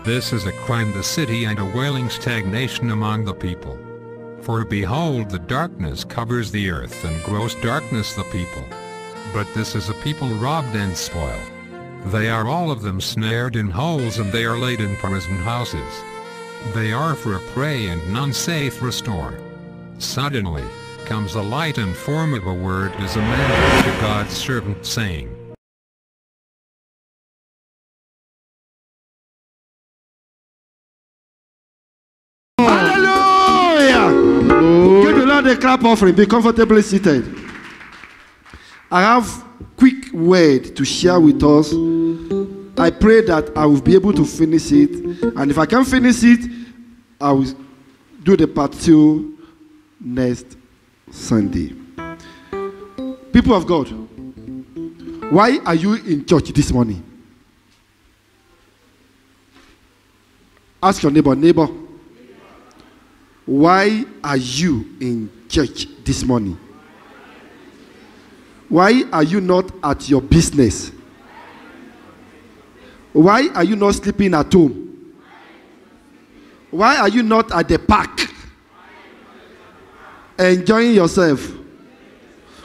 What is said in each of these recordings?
This is a cry in the city and a wailing stagnation among the people. For behold, the darkness covers the earth, and gross darkness the people. But this is a people robbed and spoiled. They are all of them snared in holes, and they are laid in prison houses. They are for a prey, and none saith restore. Suddenly comes a light in form of a word as a man to God's servant, saying, Hallelujah! Give the Lord a clap offering. Be comfortably seated. I have quick word to share with us. I pray that I will be able to finish it, and if I can finish it, I will do the part 2 next Sunday. People of God, why are you in church this morning? Ask your neighbor, why are you in church this morning? Why are you not at your business? Why are you not sleeping at home? Why are you not at the park enjoying yourself?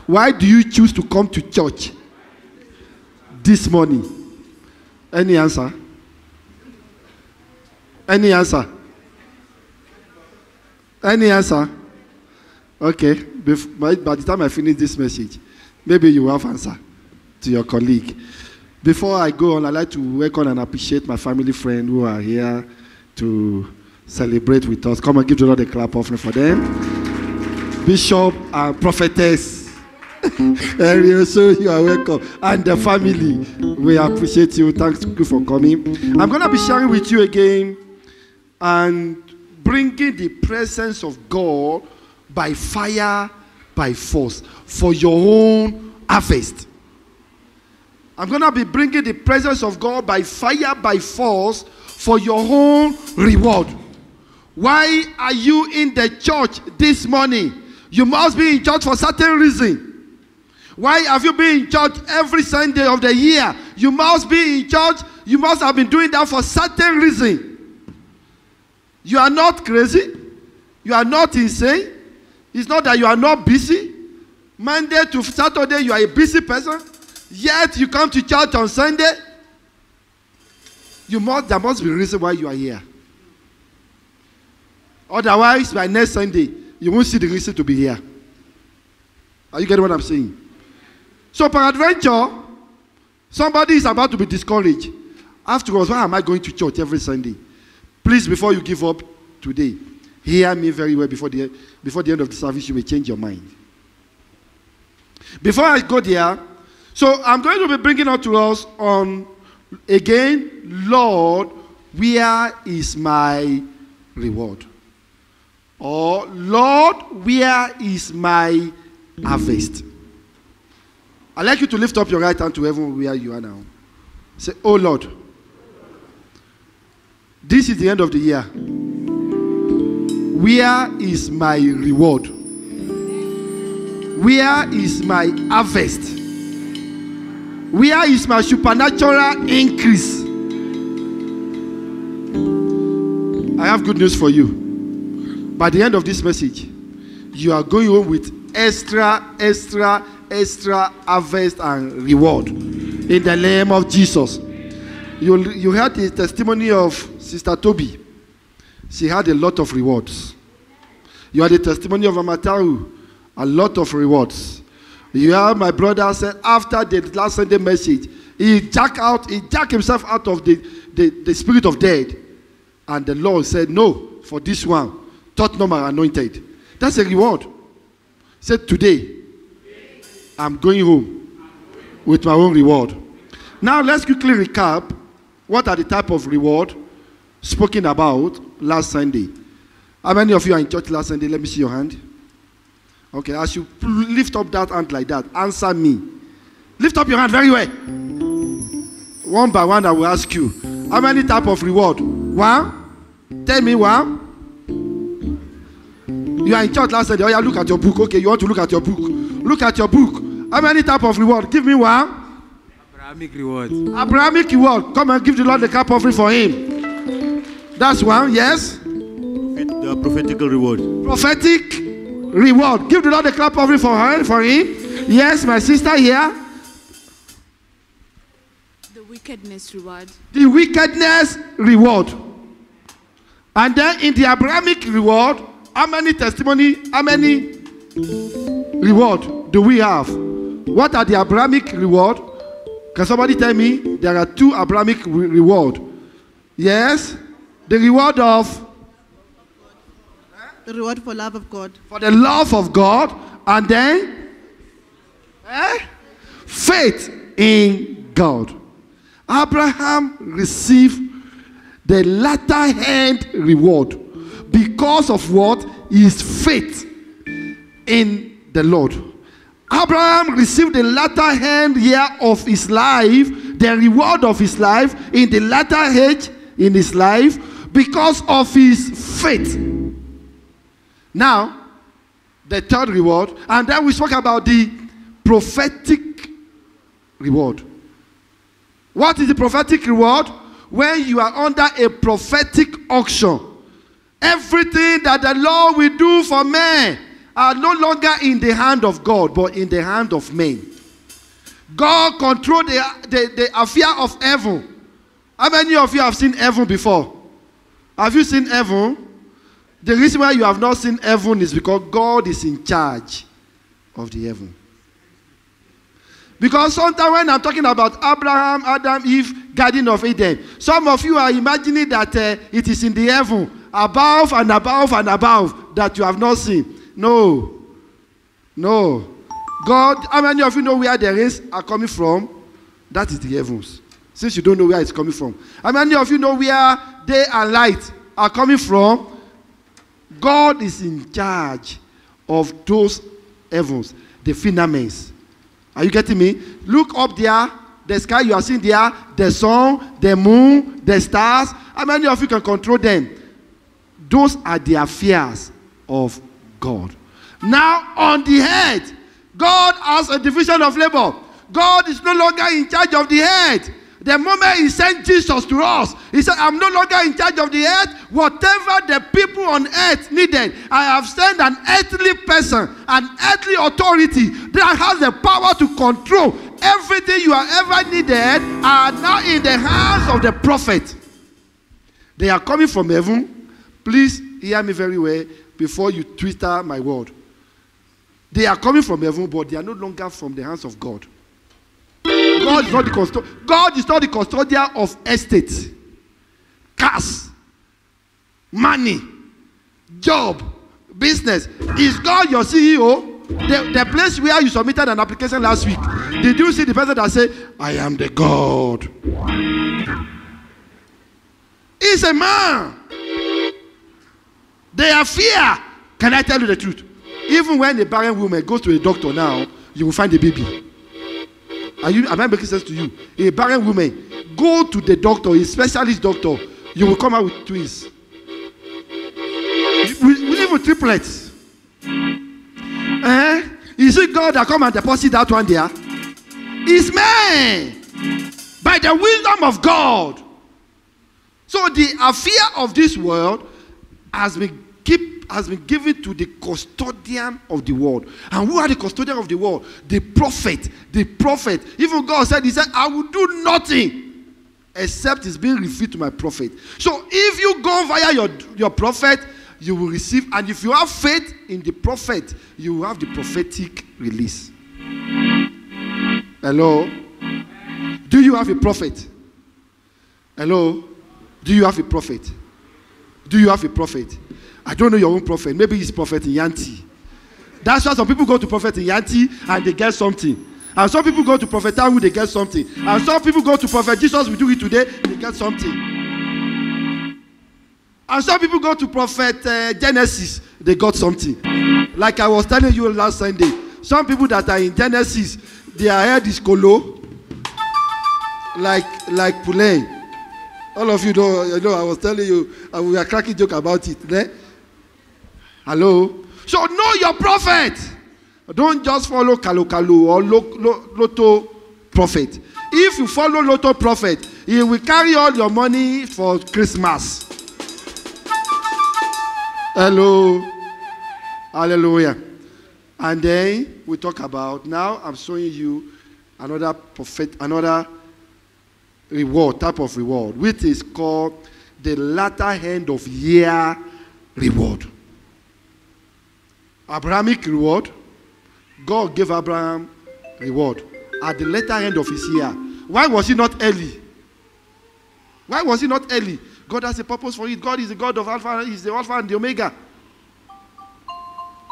Why do you choose to come to church this morning? Any answer? Any answer? Any answer? Okay. By the time I finish this message, maybe you will have answer to your colleague. Before I go on, I'd like to welcome and appreciate my family friends who are here to celebrate with us. Come and give the Lord a clap offering for them. Bishop and prophetess. So you are welcome. And the family, we appreciate you. Thank you for coming. I'm going to be sharing with you again and bringing the presence of God by fire, by force, for your own harvest. I'm going to be bringing the presence of God by fire, by force, for your own reward. Why are you in the church this morning? You must be in church for a certain reason. Why have you been in church every Sunday of the year? You must be in church. You must have been doing that for a certain reason. You are not crazy. You are not insane. It's not that you are not busy. Monday to Saturday, you are a busy person. Yet you come to church on Sunday. There must be a reason why you are here. Otherwise, by next Sunday, you won't see the reason to be here. Are you getting what I'm saying? So, peradventure, somebody is about to be discouraged. Afterwards, why am I going to church every Sunday? Please, before you give up today, hear me very well. Before the end of the service, you may change your mind. Before I go there, so I'm going to be bringing out to us on, again, Lord, where is my reward? Or, Lord, where is my harvest? I'd like you to lift up your right hand to heaven where you are now. Say, oh Lord, this is the end of the year. Where is my reward? Where is my harvest? Where is my supernatural increase? I have good news for you. By the end of this message, you are going home with extra harvest and reward. In the name of Jesus. You heard the testimony of Sister Toby. She had a lot of rewards. You had the testimony of Amataru. A lot of rewards. You heard my brother said after the last Sunday message, he jacked himself out of the spirit of death. And the Lord said, no, for this one, Tottenham are anointed. That's a reward. He said, today, I'm going home with my own reward. Now, let's quickly recap what are the type of reward spoken about last Sunday. How many of you are in church last Sunday? Let me see your hand. Okay, as you lift up that hand like that, answer me. Lift up your hand very well. One by one, I will ask you. How many type of reward? One? Tell me one. You are in church last Sunday. Oh yeah, look at your book. Okay, you want to look at your book. Look at your book. How many type of reward? Give me one. Abrahamic reward. Abrahamic reward. Come and give the Lord the cup offering for him. That's one, yes. The prophetical reward. Prophetic reward. Give the Lord a clap offering for her, for him. Yes, my sister here. The wickedness reward. The wickedness reward. And then in the Abrahamic reward, how many reward do we have? What are the Abrahamic reward? Can somebody tell me? There are 2 Abrahamic reward. Yes. The reward of? The reward for love of God. For the love of God. And then? Faith in God. Abraham received the latter hand reward because of what? His faith in the Lord. Abraham received the latter hand year of his life, the reward of his life in the latter age in his life because of his faith. Now, the third reward, and then we spoke about the prophetic reward. What is the prophetic reward? When you are under a prophetic auction, everything that the Lord will do for men are no longer in the hand of God, but in the hand of men. God controls the affair of heaven. How many of you have seen heaven before? Have you seen heaven? The reason why you have not seen heaven is because God is in charge of the heaven. Because sometimes when I'm talking about Abraham, Adam, Eve, Garden of Eden, some of you are imagining that it is in the heaven, above and above and above, that you have not seen. No. No. God, how many of you know where the rains are coming from? That is the heavens. Since you don't know where it's coming from. How many of you know where day and light are coming from? God is in charge of those heavens, the firmaments. Are you getting me? Look up there, the sky you are seeing there, the sun, the moon, the stars. How many of you can control them? Those are the affairs of God. Now on the head, God has a division of labor. God is no longer in charge of the head. The moment he sent Jesus to us, he said, I'm no longer in charge of the earth. Whatever the people on earth needed, I have sent an earthly person, an earthly authority that has the power to control everything you have ever needed are now in the hands of the prophet. They are coming from heaven. Please hear me very well before you twister my word. They are coming from heaven, but they are no longer from the hands of God. God is not the custodian of estates, cars, money, job, business. Is God your CEO? The place where you submitted an application last week, did you see the person that said, I am the God? He's a man. They are fear. Can I tell you the truth? Even when a barren woman goes to a doctor now, you will find a baby. Am I making sense to you? A barren woman, go to the doctor, a specialist doctor, you will come out with twins. We live with triplets. Is it God that come and deposit that one there? It's man. By the wisdom of God. So the affair of this world has been given to the custodian of the world. And who are the custodian of the world? The prophet. The prophet. Even God said, he said, I will do nothing except it's being revealed to my prophet. So if you go via your prophet, you will receive. And if you have faith in the prophet, you will have the prophetic release. Hello? Do you have a prophet? Hello? Do you have a prophet? Do you have a prophet? I don't know your own prophet. Maybe it's Prophet Yanti. That's why some people go to Prophet Yanti and they get something. And some people go to Prophet Tahu, they get something. And some people go to Prophet Jesus, we do it today, they get something. And some people go to Prophet Genesis, they got something. Like I was telling you last Sunday, some people that are in Genesis, their head is colo, like Pulain. All of you know, I was telling you, we were cracking joke about it. Eh? Hello? So know your prophet. Don't just follow Kalu or Lotto prophet. If you follow Lotto prophet, he will carry all your money for Christmas. Hello. Hallelujah. And then we talk about, now I'm showing you another reward, type of reward, which is called the latter end of year reward. Abrahamic reward. God gave Abraham reward at the latter end of his year. Why was he not early? Why was he not early? God has a purpose for it. God is the God of Alpha. He's the Alpha and the Omega.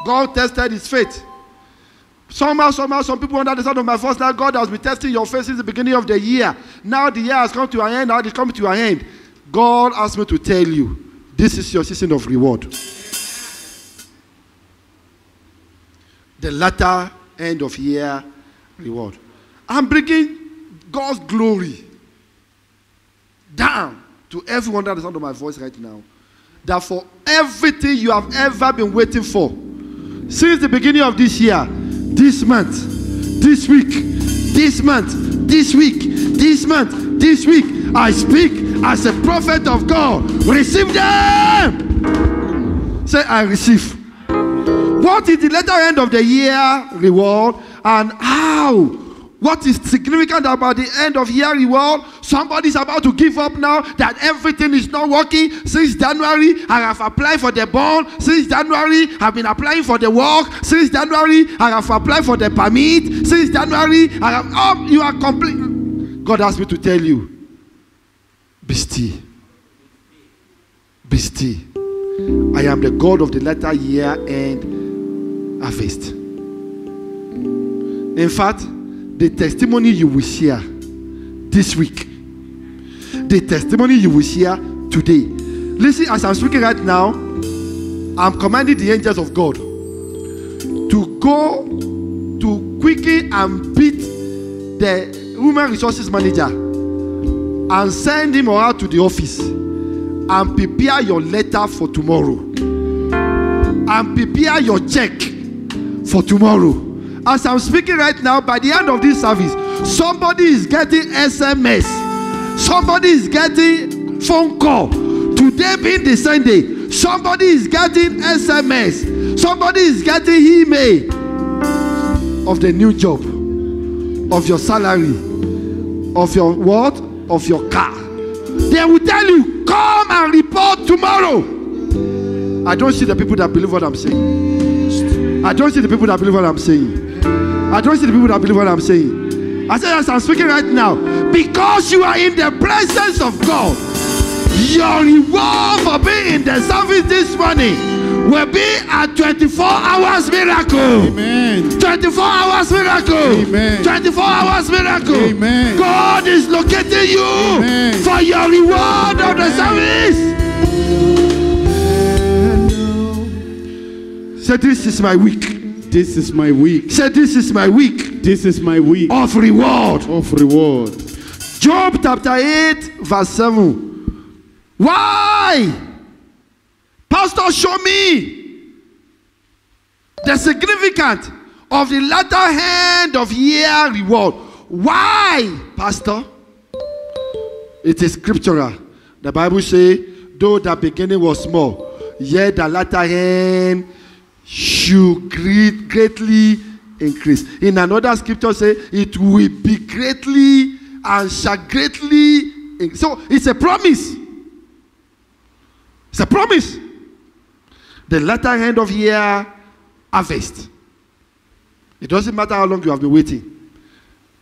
God tested his faith. Somehow, some people under the sound of my voice, now God has been testing your faith since the beginning of the year. Now the year has come to an end. Now it is coming to an end. God asked me to tell you, this is your season of reward. The latter end of year reward. I'm bringing God's glory down to everyone that is under my voice right now. That for everything you have ever been waiting for, since the beginning of this year, this month, this week, this month, this week, this month, this week, I speak as a prophet of God. Receive them. Say, I receive. What is the latter end of the year reward, and how? What is significant about the end of year reward? Somebody's about to give up now that everything is not working. Since January, I have applied for the bond. Since January, I've been applying for the work. Since January, I have applied for the permit. Since January, I have, you are complete. God asked me to tell you, be still. Be still. I am the God of the latter year and harvest. In fact, the testimony you will share this week, the testimony you will share today. Listen, as I'm speaking right now, I'm commanding the angels of God to go to quickly and beat the human resources manager and send him or her to the office and prepare your letter for tomorrow and prepare your check for tomorrow. As I'm speaking right now, by the end of this service, somebody is getting SMS. Somebody is getting phone call. Today being the Sunday, somebody is getting SMS. Somebody is getting email of the new job, of your salary, of your what? Of your car. They will tell you, come and report tomorrow. I don't see the people that believe what I'm saying. I don't see the people that believe what I'm saying. I don't see the people that believe what I'm saying. I said, as I'm speaking right now, because you are in the presence of God, your reward for being in the service this morning will be a 24 hours miracle. Amen. 24 hours miracle. Amen. 24 hours miracle. Amen. God is locating you. Amen. For your reward of the service. Say, this is my week. This is my week. Say, this is my week. This is my week of reward. Of reward. Job chapter 8 verse 7. Why? Pastor, show me the significance of the latter end of year reward. Why, Pastor? It is scriptural. The Bible says, though the beginning was small, yet the latter end should greatly increase. In another scripture say, it will be greatly and shall greatly increase. So it's a promise. It's a promise. The latter end of year harvest. It doesn't matter how long you have been waiting.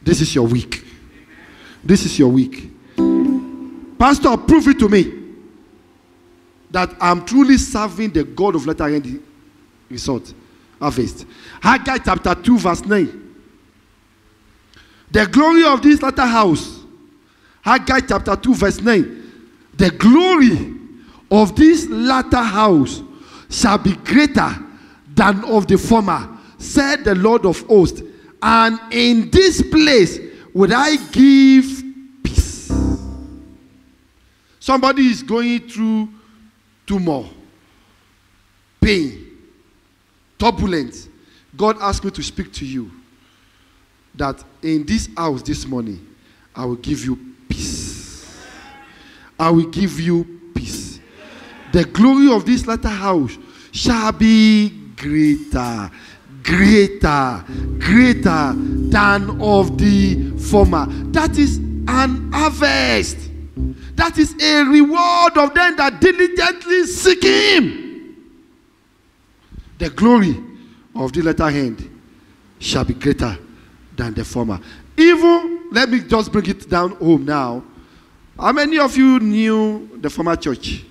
This is your week. This is your week. Pastor, prove it to me that I'm truly serving the God of latter end result, harvest. Haggai chapter 2 verse 9. The glory of this latter house. Haggai chapter 2 verse 9. The glory of this latter house shall be greater than of the former, said the Lord of hosts. And in this place would I give peace. Somebody is going through tumor, pain, turbulence. God asked me to speak to you that in this house this morning, I will give you peace. I will give you peace. The glory of this latter house shall be greater, greater, greater than of the former. That is an harvest. That is a reward of them that diligently seek him. The glory of the latter end shall be greater than the former. Even, let me just bring it down home now. How many of you knew the former church?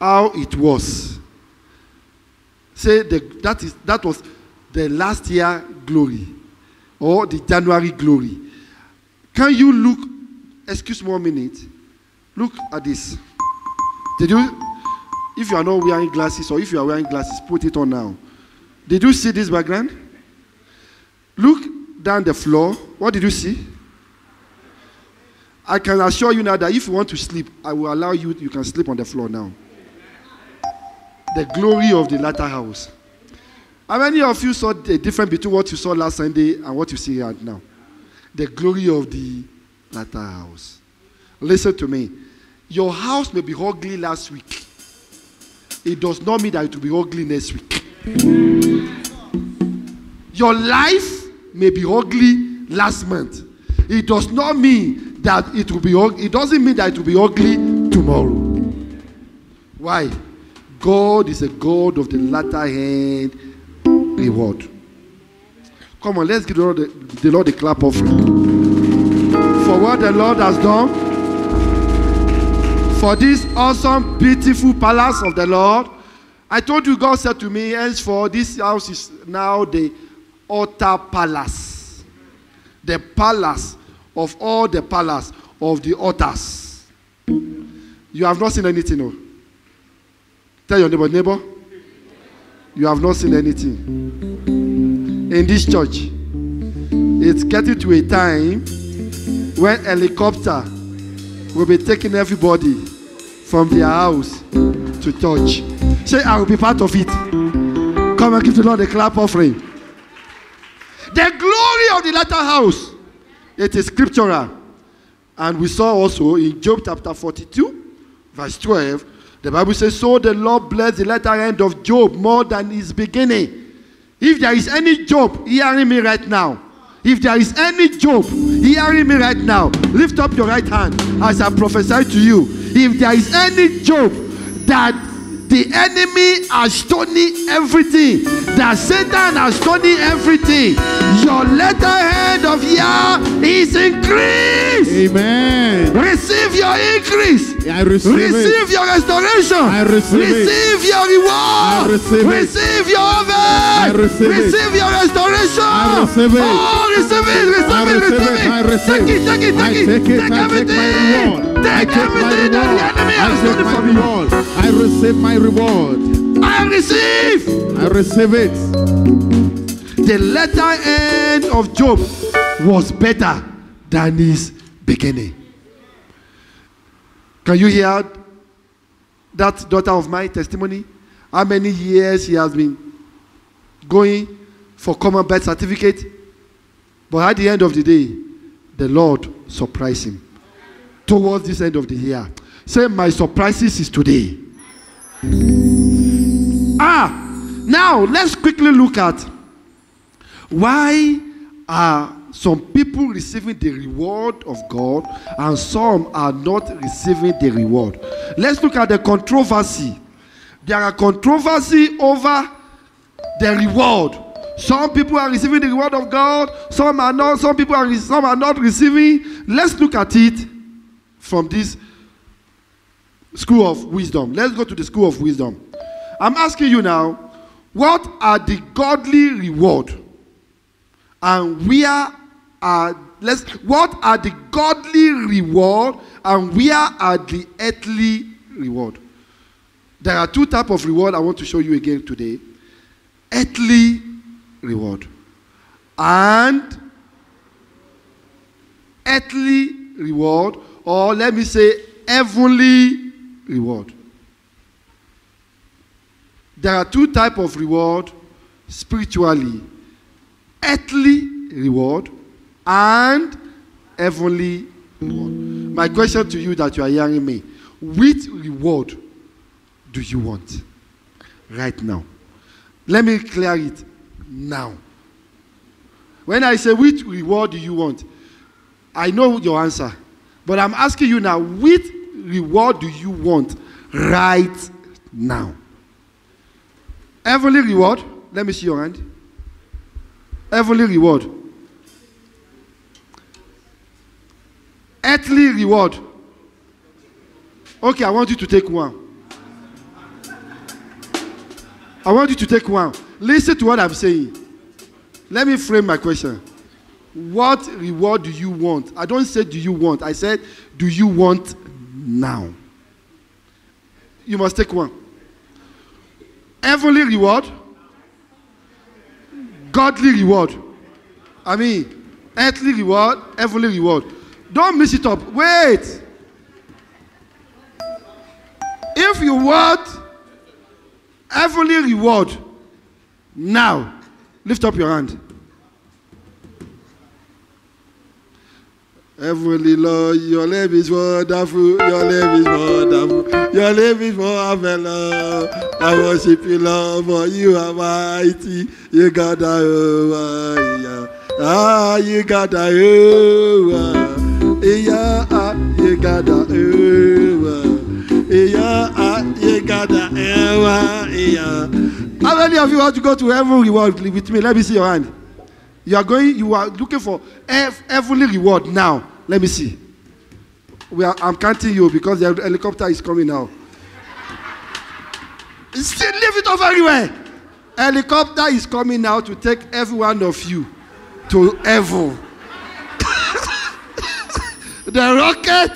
How it was? Say that was the last year glory or the January glory. Can you look? Excuse me 1 minute. Look at this. Did you? If you are not wearing glasses, or if you are wearing glasses, put it on now. Did you see this background? Look down the floor. What did you see? I can assure you now that if you want to sleep, I will allow you. You can sleep on the floor now. The glory of the latter house. How many of you saw the difference between what you saw last Sunday and what you see right now? The glory of the latter house. Listen to me. Your house may be ugly last week. It does not mean that it will be ugly next week. Your life may be ugly last month. It does not mean that it will be ugly. It doesn't mean that it will be ugly tomorrow. Why? God is a God of the latter end reward. Come on, let's give the Lord a clap offering. For what the Lord has done, for this awesome, beautiful palace of the Lord. I told you, God said to me, henceforth, this house is now the altar palace. The palace of all the palace of the altars. You have not seen anything, no? Tell your neighbor, you have not seen anything. In this church, it's getting to a time when helicopter will be taking everybody from their house to church. Say, I will be part of it. Come and give the Lord a clap offering. The glory of the latter house, it is scriptural. And we saw also in Job chapter 42, verse 12, the Bible says, so the Lord blessed the latter end of Job more than his beginning. If there is any Job hearing me right now, if there is any Job hearing me right now, lift up your right hand as I prophesy to you. If there is any Job that the enemy has stolen everything, that Satan has stolen everything, your latter end of year is increased. Amen. Receive your increase. I receive your restoration. I receive your reward. I receive your harvest. Receive your restoration. I receive it. Oh, receive it. I receive it. Take it. Take everything. Take everything that the enemy has stolen from you. I receive my reward. I receive it. The latter end of Job was better than his beginning. Can you hear that daughter of my testimony? How many years she has been going for common birth certificate? But at the end of the day, the Lord surprised him. Towards this end of the year. Say, my surprises is today. Now let's quickly look at why are some people receiving the reward of God and some are not receiving the reward. Let's look at the controversy. There are controversy over the reward. Some people are receiving the reward of God, some are not. Some are not receiving. Let's look at it from this school of wisdom. Let's go to the school of wisdom. I'm asking you now, what are the godly reward? And what are the godly reward and where are the earthly reward? There are two types of reward I want to show you again today. Earthly reward and earthly reward, or let me say heavenly reward. There are two types of reward spiritually. Earthly reward and heavenly reward. My question to you that you are hearing me, which reward do you want? right now. Let me clear it now. When I say, which reward do you want? I know your answer. But I'm asking you now, which reward do you want right now? Heavenly reward? Let me see your hand. Heavenly reward. Earthly reward. Okay, I want you to take one. I want you to take one. Listen to what I'm saying. Let me frame my question. What reward do you want? I don't say do you want. I said do you want now? You must take one. Heavenly reward. Godly reward. I mean, earthly reward, heavenly reward. Don't mix it up. Wait. If you want heavenly reward now, lift up your hand. Heavenly Lord, your name is wonderful, your name is wonderful, your name is marvelous. I worship you, Lord, for you are mighty. You got the you got the you got the you got the How many of you want to go to heaven reward with me? Let me see your hand. You are looking for heavenly reward now. Let me see. I'm counting you because the helicopter is coming now. Still leave it over everywhere. Helicopter is coming now to take every one of you to heaven. The rocket,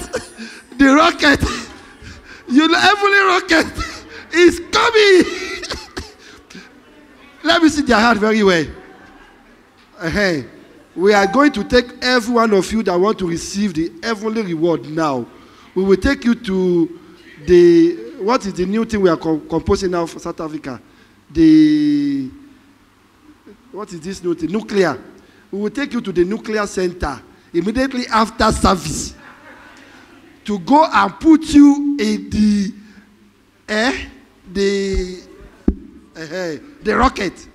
heavenly rocket is coming. Let me see their hand very well. Hey, we are going to take every one of you that want to receive the heavenly reward now. We will take you to what is the new thing we are composing now for South Africa? What is this new thing? Nuclear. We will take you to the nuclear center immediately after service to go and put you in the rocket.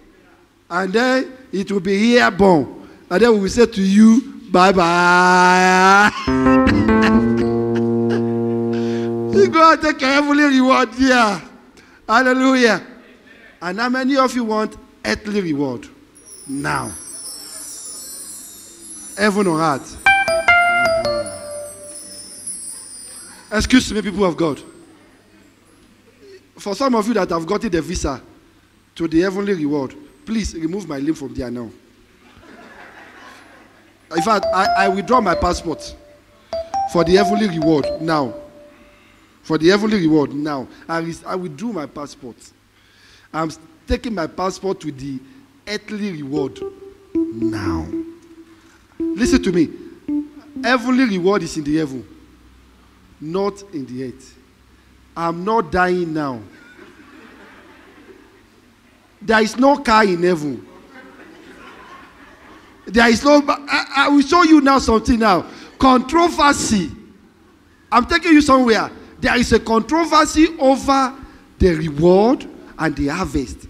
And then it will be airborne. And then we will say to you, bye-bye. You go and take a heavenly reward here. Hallelujah. And how many of you want earthly reward? Now. Heaven or earth? Excuse me, people of God. For some of you that have gotten the visa to the heavenly reward, please remove my name from there now. In fact, I withdraw my passport for the heavenly reward now. For the heavenly reward now. I withdrew my passport. I'm taking my passport to the earthly reward now. Listen to me. Heavenly reward is in the heaven, not in the earth. I'm not dying now. There is no car in heaven. There is no. I will show you now something now. Controversy. I'm taking you somewhere. There is a controversy over the reward and the harvest.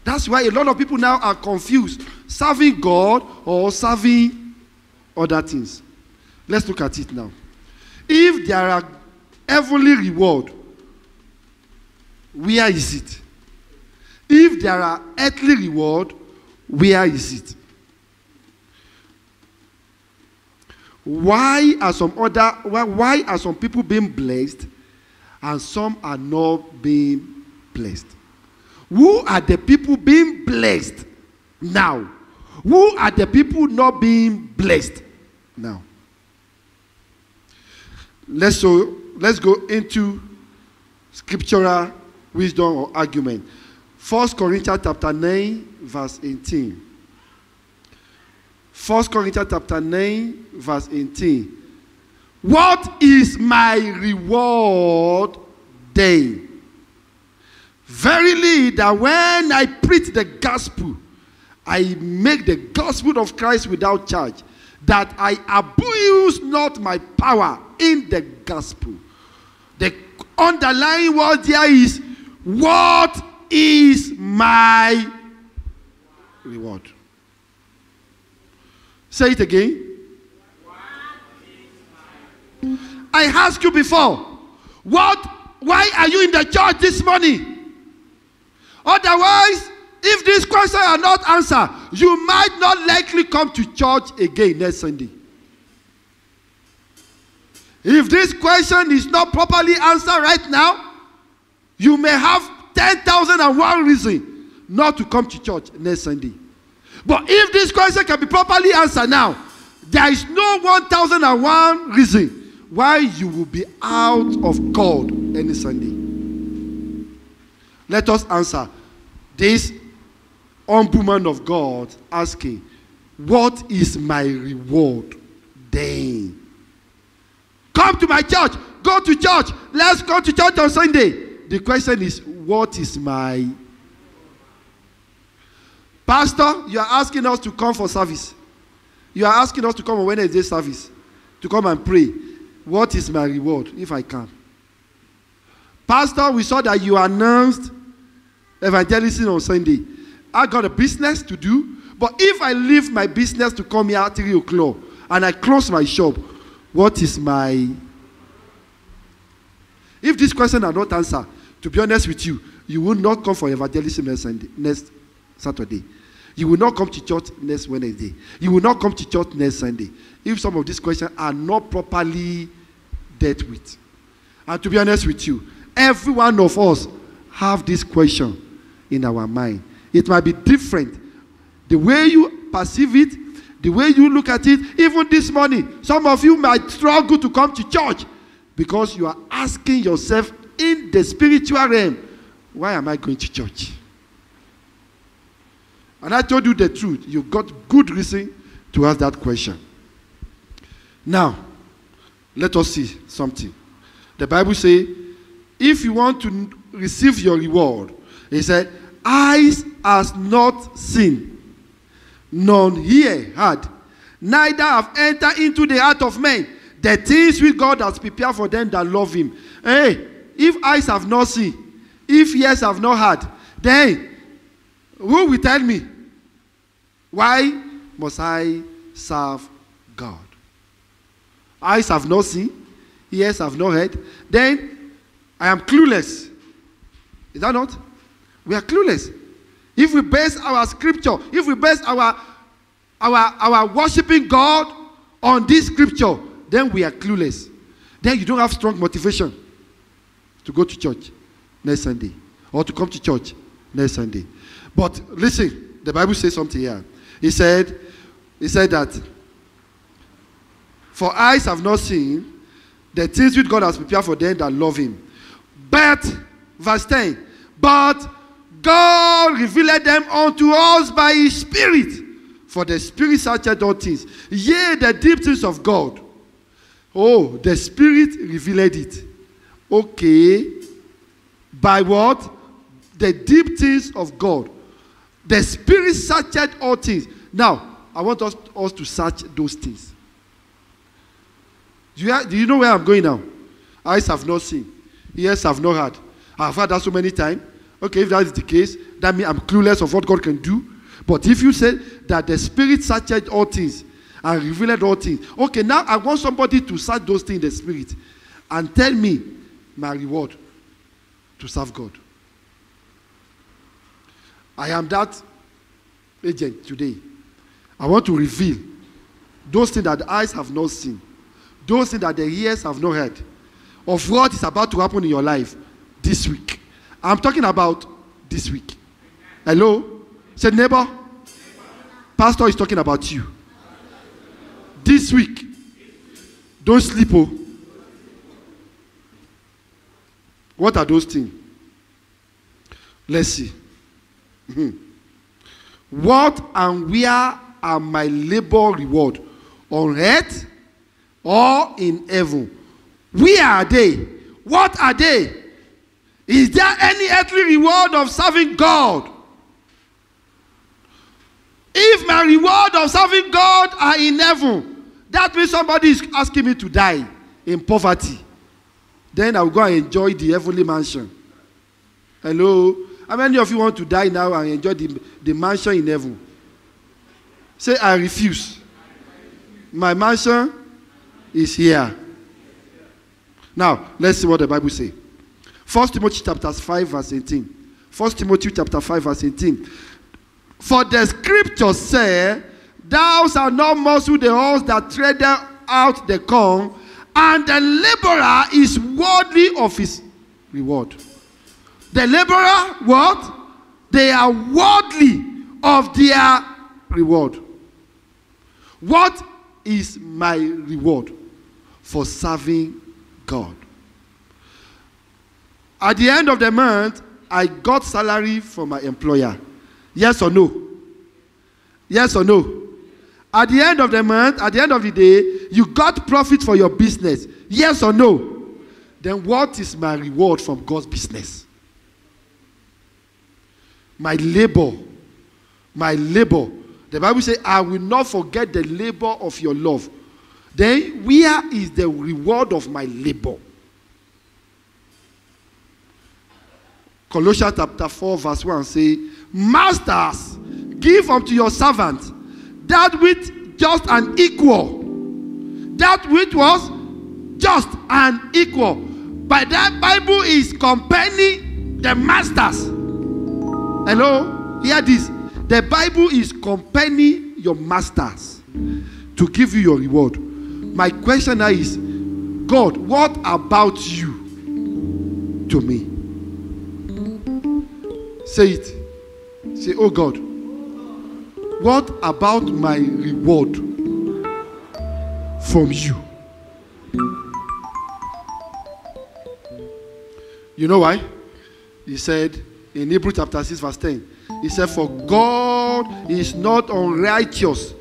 That's why a lot of people now are confused, serving God or serving other things. Let's look at it now. If there are heavenly reward, where is it? If there are earthly reward, where is it? Why are some people being blessed and some are not being blessed? Who are the people being blessed now? Who are the people not being blessed now? Let's go into scriptural wisdom or argument. 1 Corinthians chapter 9, verse 18. 1 Corinthians chapter 9, verse 18. What is my reward then? Verily, that when I preach the gospel, I make the gospel of Christ without charge, that I abuse not my power in the gospel. The underlying word there is, what is my reward? Say it again. I asked you before, why are you in the church this morning? Otherwise, if these questions are not answered, you might not likely come to church again next Sunday. If this question is not properly answered right now, you may have 10,001 reasons not to come to church next Sunday. But if this question can be properly answered now, there is no 1,001 reason why you will be out of God any Sunday. Let us answer this ombudsman of God asking, what is my reward then? Come to my church. Go to church. Let's go to church on Sunday. The question is, what is my... Pastor, you are asking us to come for service. You are asking us to come on Wednesday service, to come and pray. What is my reward if I can? Pastor, we saw that you announced evangelism on Sunday. I got a business to do, but if I leave my business to come here at 3 o'clock and I close my shop, what is my... If this question are not answered, to be honest with you, you will not come for evangelism next Saturday. You will not come to church next Wednesday. You will not come to church next Sunday. If some of these questions are not properly dealt with. And to be honest with you, every one of us have this question in our mind. It might be different. The way you perceive it, the way you look at it, even this morning, some of you might struggle to come to church because you are asking yourself in the spiritual realm, why am I going to church? And I told you the truth. You got good reason to ask that question. Now, let us see something. The Bible says, if you want to receive your reward, it said, eyes has not seen, none ear heard, neither have entered into the heart of men the things which God has prepared for them that love him. Hey, if eyes have not seen, if ears have not heard, then who will tell me? Why must I serve God? Eyes have not seen, ears have not heard, then I am clueless. Is that not? We are clueless. If we base our scripture, if we base our worshiping God on this scripture, then we are clueless. Then you don't have strong motivation to go to church next Sunday or to come to church next Sunday. But listen, the Bible says something here. He said that for eyes have not seen the things which God has prepared for them that love him. But, verse 10, but God revealed them unto us by his Spirit. For the Spirit searcheth all things, yea, the deep things of God. Oh, the Spirit revealed it. Okay. By what? The deep things of God. The Spirit searcheth all things. Now, I want us to search those things. Do you know where I'm going now? Eyes have not seen. Ears have not heard. I've heard that so many times. Okay, if that is the case, that means I'm clueless of what God can do. But if you say that the Spirit searched all things and revealed all things, okay, now I want somebody to search those things in the Spirit and tell me my reward to serve God. I am that agent today. I want to reveal those things that the eyes have not seen, those things that the ears have not heard, of what is about to happen in your life this week. I'm talking about this week. Hello? Say, neighbor. Pastor is talking about you. This week. Don't sleep, oh. What are those things? Let's see. What and where are my labor reward? On earth or in heaven? Where are they? What are they? Is there any earthly reward of serving God? If my reward of serving God are in heaven, that means somebody is asking me to die in poverty. Then I will go and enjoy the heavenly mansion. Hello? how many of you want to die now and enjoy the mansion in heaven? Say, I refuse. My mansion is here. Now, let's see what the Bible says. 1 Timothy chapter 5 verse 18. 1 Timothy chapter 5 verse 18. For the scriptures say, thou shalt not muzzle the horse that treadeth out the corn, and the laborer is worthy of his reward. The laborer, what? They are worthy of their reward. What is my reward for serving God? At the end of the month, I got salary from my employer. Yes or no? Yes or no? At the end of the month, at the end of the day, you got profit for your business. Yes or no? Then what is my reward from God's business? My labor. My labor. The Bible says, I will not forget the labor of your love. Then where is the reward of my labor? Colossians chapter 4 verse 1 say, masters, give unto your servants that which just and equal. That which was just and equal. But that Bible is comparing the masters. Hello? Hear this. The Bible is comparing your masters to give you your reward. My question now is, God, what about you to me? Say it. Say, oh God, what about my reward from you? You know why? He said in Hebrews chapter 6 verse 10, he said, for God is not unrighteous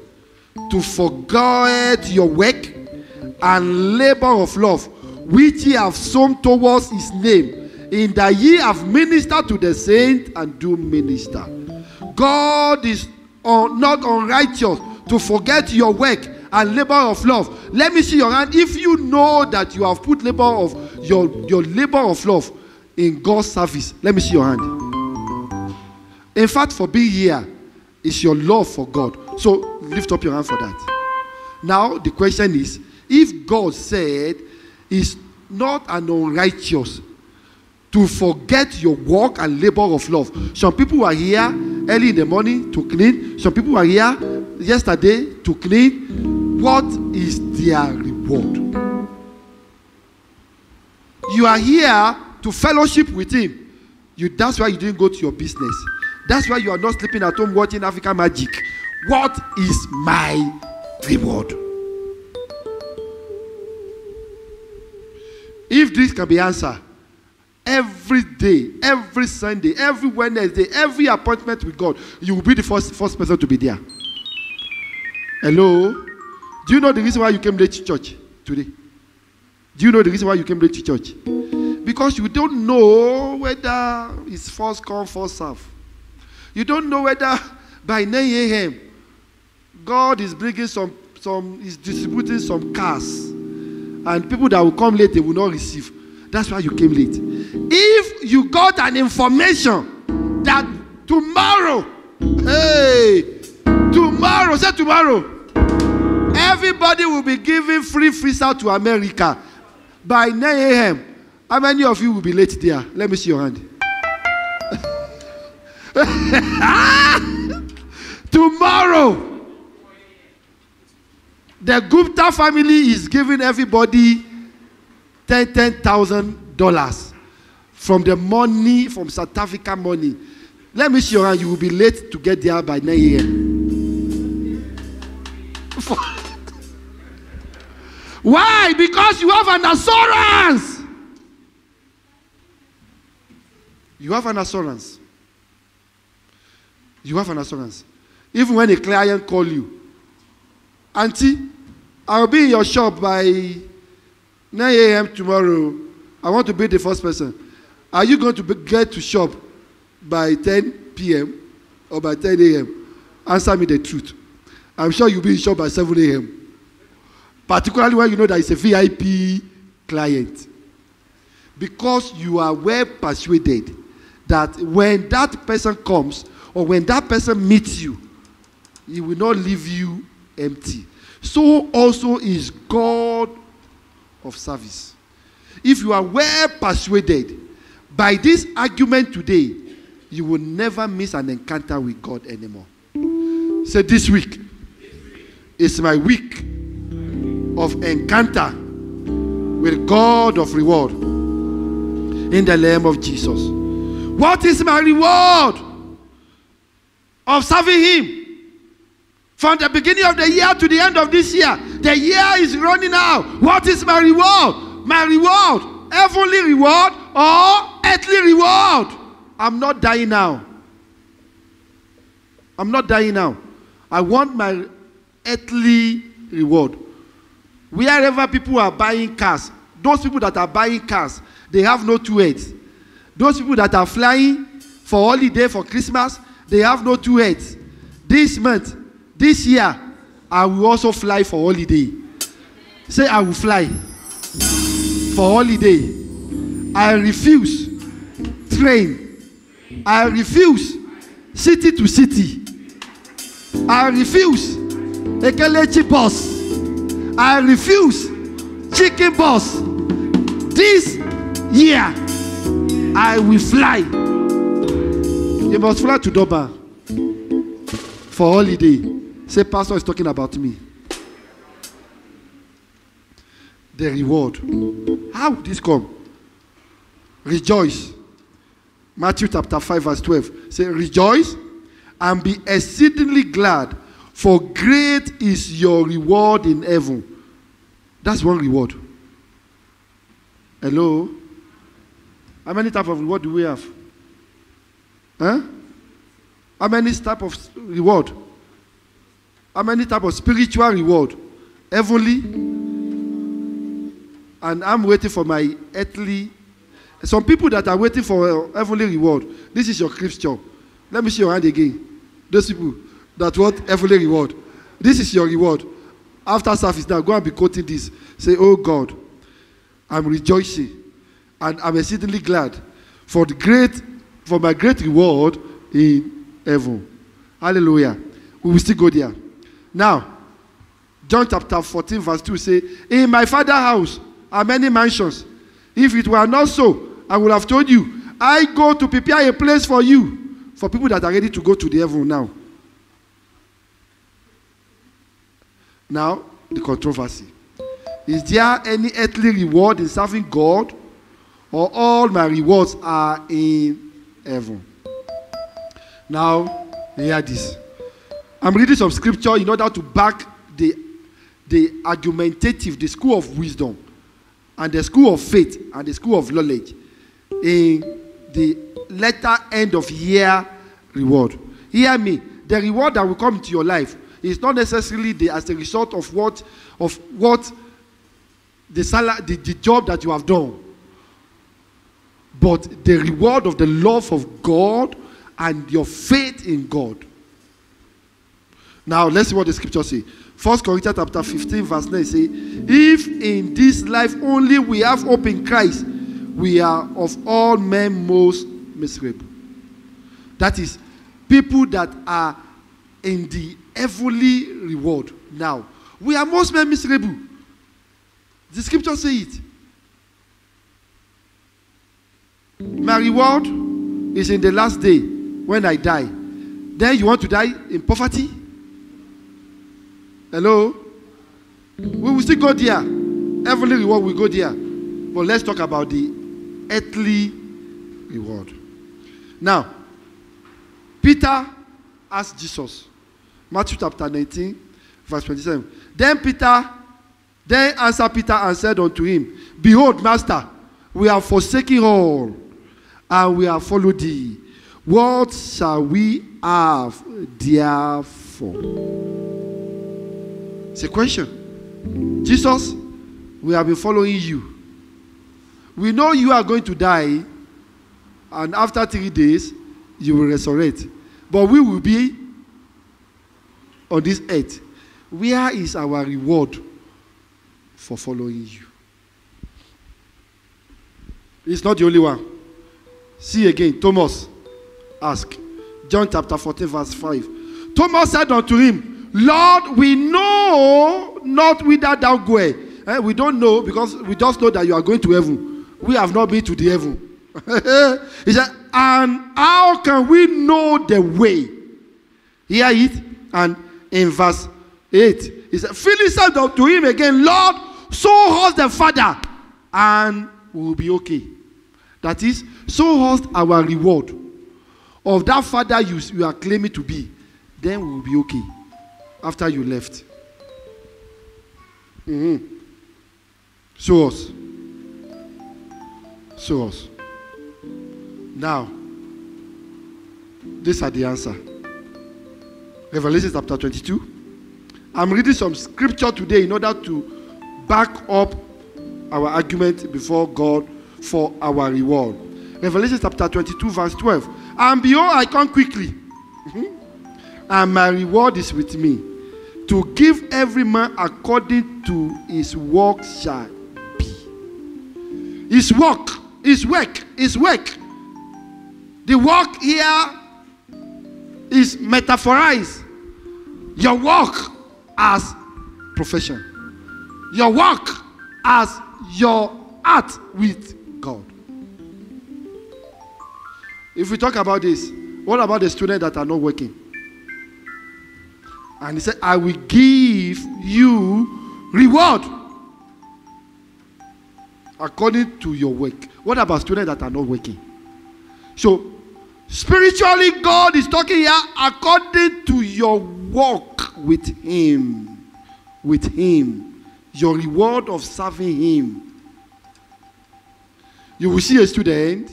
to forget your work and labor of love, which ye have sown towards his name, in that ye have ministered to the saints and do minister. God is not unrighteous to forget your work and labor of love. Let me see your hand. If you know that you have put labor of your labor of love in God's service, let me see your hand. In fact, for being here is your love for God. So lift up your hand for that. Now the question is, if God said is not an unrighteous to forget your work and labor of love. Some people are here early in the morning to clean. Some people are here yesterday to clean. What is their reward? You are here to fellowship with him. That's why you didn't go to your business. That's why you are not sleeping at home watching African Magic. What is my reward? If this can be answered, every day, every Sunday, every Wednesday, every appointment with God, you will be the first person to be there. Hello? Do you know the reason why you came late to church today? Do you know the reason why you came late to church? Because you don't know whether it's first come, first serve. You don't know whether by 9 a.m. God is bringing is distributing some cars, and people that will come late, they will not receive. That's why you came late. If you got an information that tomorrow, say tomorrow, everybody will be giving free visa to America by 9 a.m., how many of you will be late there? Let me see your hand. Tomorrow, the Gupta family is giving everybody $10,000 from the money, from South Africa money. Let me see your hand. You will be late to get there by 9 a.m. Why? Because you have an assurance. You have an assurance. You have an assurance. Even when a client calls you, Auntie, I'll be in your shop by 9 a.m. tomorrow. I want to be the first person. Are you going to get to shop by 10 p.m. or by 10 a.m.? Answer me the truth. I'm sure you'll be in shop by 7 a.m. Particularly when you know that it's a VIP client. Because you are well persuaded that when that person comes or when that person meets you, he will not leave you empty. So also is God of service. If you are well persuaded by this argument today, you will never miss an encounter with God anymore. Say, this week is my week of encounter with God of reward. In the name of Jesus. What is my reward of serving Him? From the beginning of the year to the end of this year, the year is running out. What is my reward? My reward, heavenly reward or earthly reward? I'm not dying now. I'm not dying now. I want my earthly reward. Wherever people are buying cars, those people that are buying cars, they have no two heads. Those people that are flying for holiday, for Christmas, they have no two heads. This month, this year, I will also fly for holiday. Say, I will fly for holiday. I refuse train. I refuse city to city. I refuse Ekelechi bus. I refuse chicken bus. This year, I will fly. You must fly to Durban for holiday. Say, pastor is talking about me. The reward. How will this come? Rejoice. Matthew chapter 5 verse 12. Say, rejoice and be exceedingly glad, for great is your reward in heaven. That's one reward. Hello? How many types of reward do we have? Huh? How many types of reward? How many types of spiritual reward? Heavenly. And I'm waiting for my earthly. Some people that are waiting for heavenly reward. This is your scripture. Let me see your hand again. Those people that want heavenly reward. This is your reward. After service, now go and be quoting this. Say, oh God, I'm rejoicing and I'm exceedingly glad for my great reward in heaven. Hallelujah. We will still go there. Now, John chapter 14 verse 2 say, in my Father's house are many mansions. If it were not so, I would have told you, I go to prepare a place for you. For people that are ready to go to the heaven now. Now, the controversy. Is there any earthly reward in serving God? Or all my rewards are in heaven? Now, hear this. I'm reading some scripture in order to back the argumentative, the school of wisdom, and the school of faith, and the school of knowledge in the latter end of year reward. Hear me. The reward that will come into your life is not necessarily as a result of what the job that you have done, but the reward of the love of God and your faith in God. Now let's see what the scripture says. 1 Corinthians chapter 15 verse 9 say, if in this life only we have hope in Christ, we are of all men most miserable. That is, people that are in the heavenly reward now, we are most men miserable. The scripture says it. My reward is in the last day when I die. Then you want to die in poverty? Hello? We will still go there. Heavenly reward will go there. But let's talk about the earthly reward. Now, Peter asked Jesus, Matthew chapter 19, verse 27. Then answered Peter and said unto him, behold, Master, we have forsaken all, and we have followed thee. What shall we have therefore? It's a question. Jesus, we have been following you. We know you are going to die, and after 3 days, you will resurrect. But we will be on this earth. Where is our reward for following you? It's not the only one. See again, Thomas, ask. John chapter 14, verse 5. Thomas said unto him, Lord, we know not whither thou goest. We don't know because we just know that you are going to heaven. We have not been to the heaven. He said, and how can we know the way? Hear it. And in verse 8, he said, Philip said unto him again, Lord, show us the Father, and we will be okay. That is, show us our reward of that Father you are claiming to be. Then we will be okay after you left. Show us. Show us. Now, these are the answer. Revelation chapter 22. I'm reading some scripture today in order to back up our argument before God for our reward. Revelation chapter 22 verse 12. And behold, I come quickly. And my reward is with me, to give every man according to his work shall be. His work, his work, his work. The work here is metaphorized. Your work as profession. Your work as your art with God. If we talk about this, what about the students that are not working? And he said, I will give you reward according to your work. What about students that are not working? So, spiritually, God is talking here according to your work with Him. With Him. Your reward of serving Him. You will see a student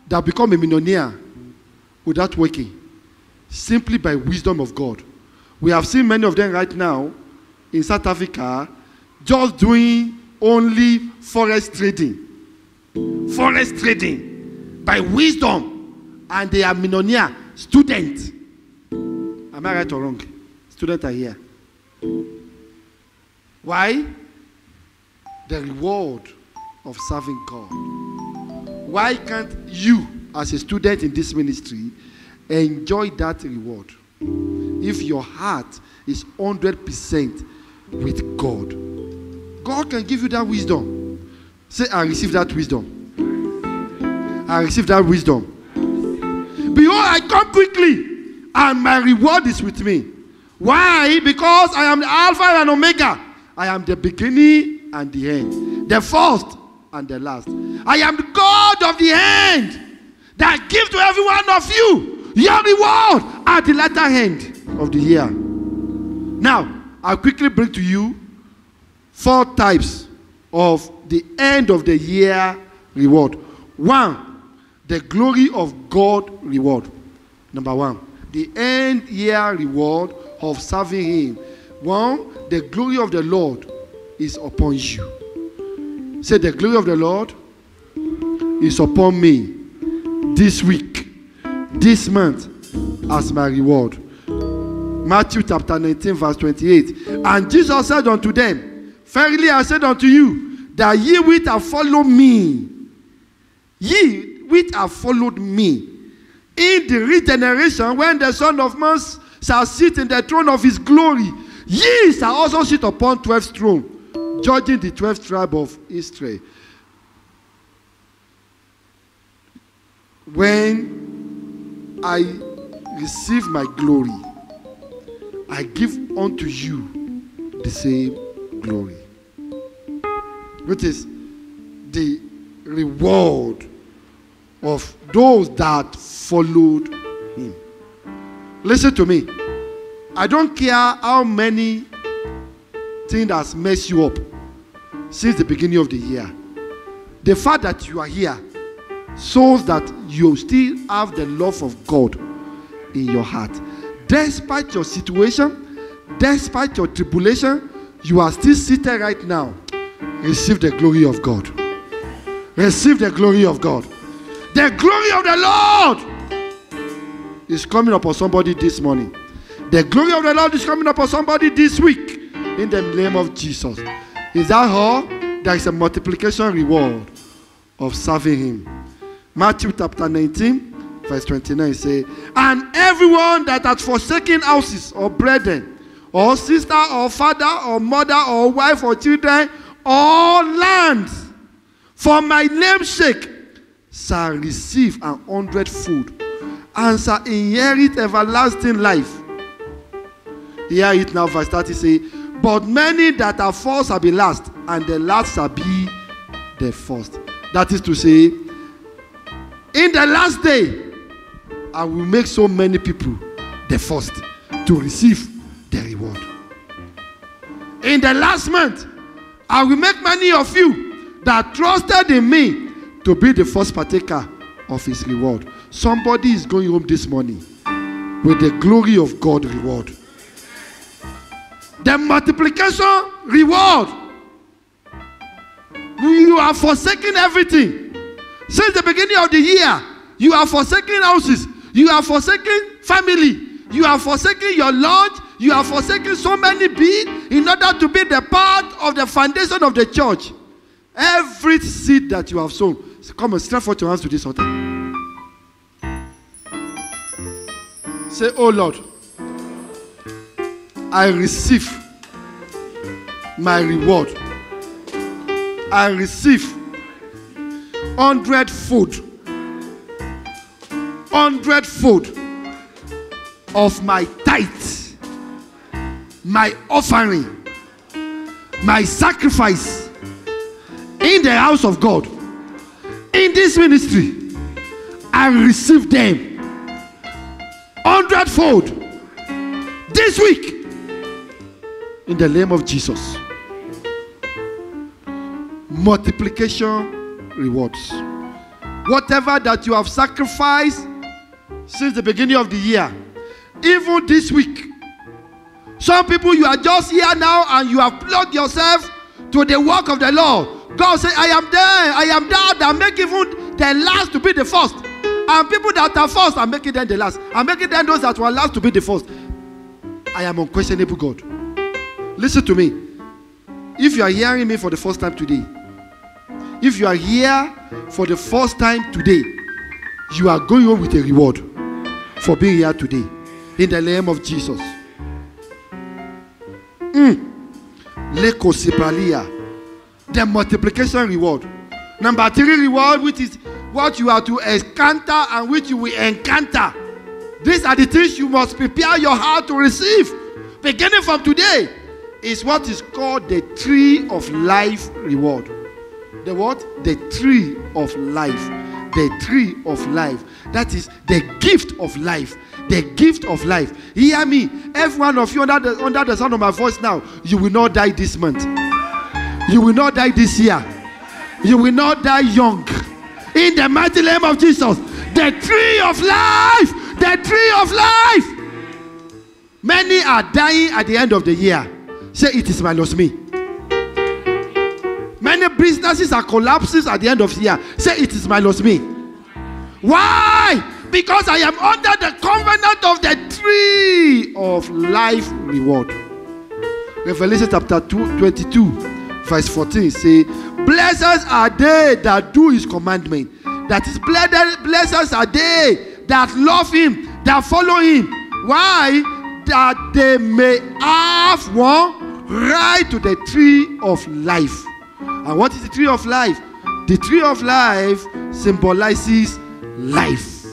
that become a millionaire without working, simply by wisdom of God. We have seen many of them right now in South Africa just doing only forest trading. Forest trading by wisdom, and they are millionaire students. Am I right or wrong? Students are here. Why? The reward of serving God. Why can't you, as a student in this ministry, enjoy that reward? If your heart is 100% with God, God can give you that wisdom. Say, I receive that wisdom. I receive that wisdom. Behold, I come quickly, and my reward is with me. Why? Because I am the Alpha and Omega. I am the beginning and the end, the first and the last. I am the God of the end that gives to every one of you your reward at the latter end of the year. Now, I'll quickly bring to you 4 types of the end of the year reward. 1, the glory of God reward. Number 1, the end year reward of serving Him. 1, the glory of the Lord is upon you. Say, the glory of the Lord is upon me this week, this month, as my reward. Matthew chapter 19 verse 28. And Jesus said unto them, verily I said unto you, that ye which have followed me, ye which have followed me, in the regeneration, when the Son of Man shall sit in the throne of his glory, ye shall also sit upon 12th throne, judging the 12th tribe of Israel. When I receive my glory, I give unto you the same glory, which is the reward of those that followed Him. Listen to me. I don't care how many things has messed you up since the beginning of the year. The fact that you are here shows that you still have the love of God in your heart. Despite your situation, despite your tribulation, you are still seated right now. Receive the glory of God. Receive the glory of God. The glory of the Lord is coming upon somebody this morning. The glory of the Lord is coming upon somebody this week. In the name of Jesus. Is that all? There is a multiplication reward of serving Him. Matthew chapter 19, verse 29 say, and everyone that hath forsaken houses or brethren, or sister, or father, or mother, or wife, or children, or lands, for my name's sake, shall receive 100-fold, and shall inherit everlasting life. Hear it now, verse 30 say, but many that are first shall be last, and the last shall be the first. That is to say, in the last day, I will make so many people the first to receive the reward. In the last month, I will make many of you that trusted in me to be the first partaker of his reward. Somebody is going home this morning with the glory of God reward. The multiplication reward. You are forsaking everything. Since the beginning of the year, you are forsaking houses. You are forsaking family. You are forsaking your lunch. You are forsaking so many beings in order to be the part of the foundation of the church. Every seed that you have sown, come and stretch forth your hands to this altar. Say, oh Lord, I receive my reward. I receive 100-fold. 100-fold of my tithe, my offering, my sacrifice in the house of God, in this ministry. I receive them 100-fold this week in the name of Jesus. Multiplication rewards. Whatever that you have sacrificed since the beginning of the year, even this week. Some people, you are just here now and you have plugged yourself to the work of the Lord. God said, I am there, I am there, that make even the last to be the first. And people that are first, I'm making them the last. I'm making them those that were last to be the first. I am unquestionable God. Listen to me. If you are hearing me for the first time today, if you are here for the first time today, you are going home with a reward for being here today. In the name of Jesus. The multiplication reward. Number 3 reward, which is what you are to encounter and which you will encounter. These are the things you must prepare your heart to receive. Beginning from today, is what is called the tree of life reward. The what? The tree of life. The tree of life. That is the gift of life. The gift of life. Hear me. Every one of you under the sound of my voice now, you will not die this month. You will not die this year. You will not die young. In the mighty name of Jesus. The tree of life. The tree of life. Many are dying at the end of the year. Say, it is minus me. Many businesses are collapsing at the end of the year. Say, it is minus me. Why? Because I am under the covenant of the tree of life reward. Revelation chapter 22, verse 14 say, blessed are they that do his commandment. That is, blessed are they that love him, that follow him. Why? That they may have one right to the tree of life. And what is the tree of life? The tree of life symbolizes life.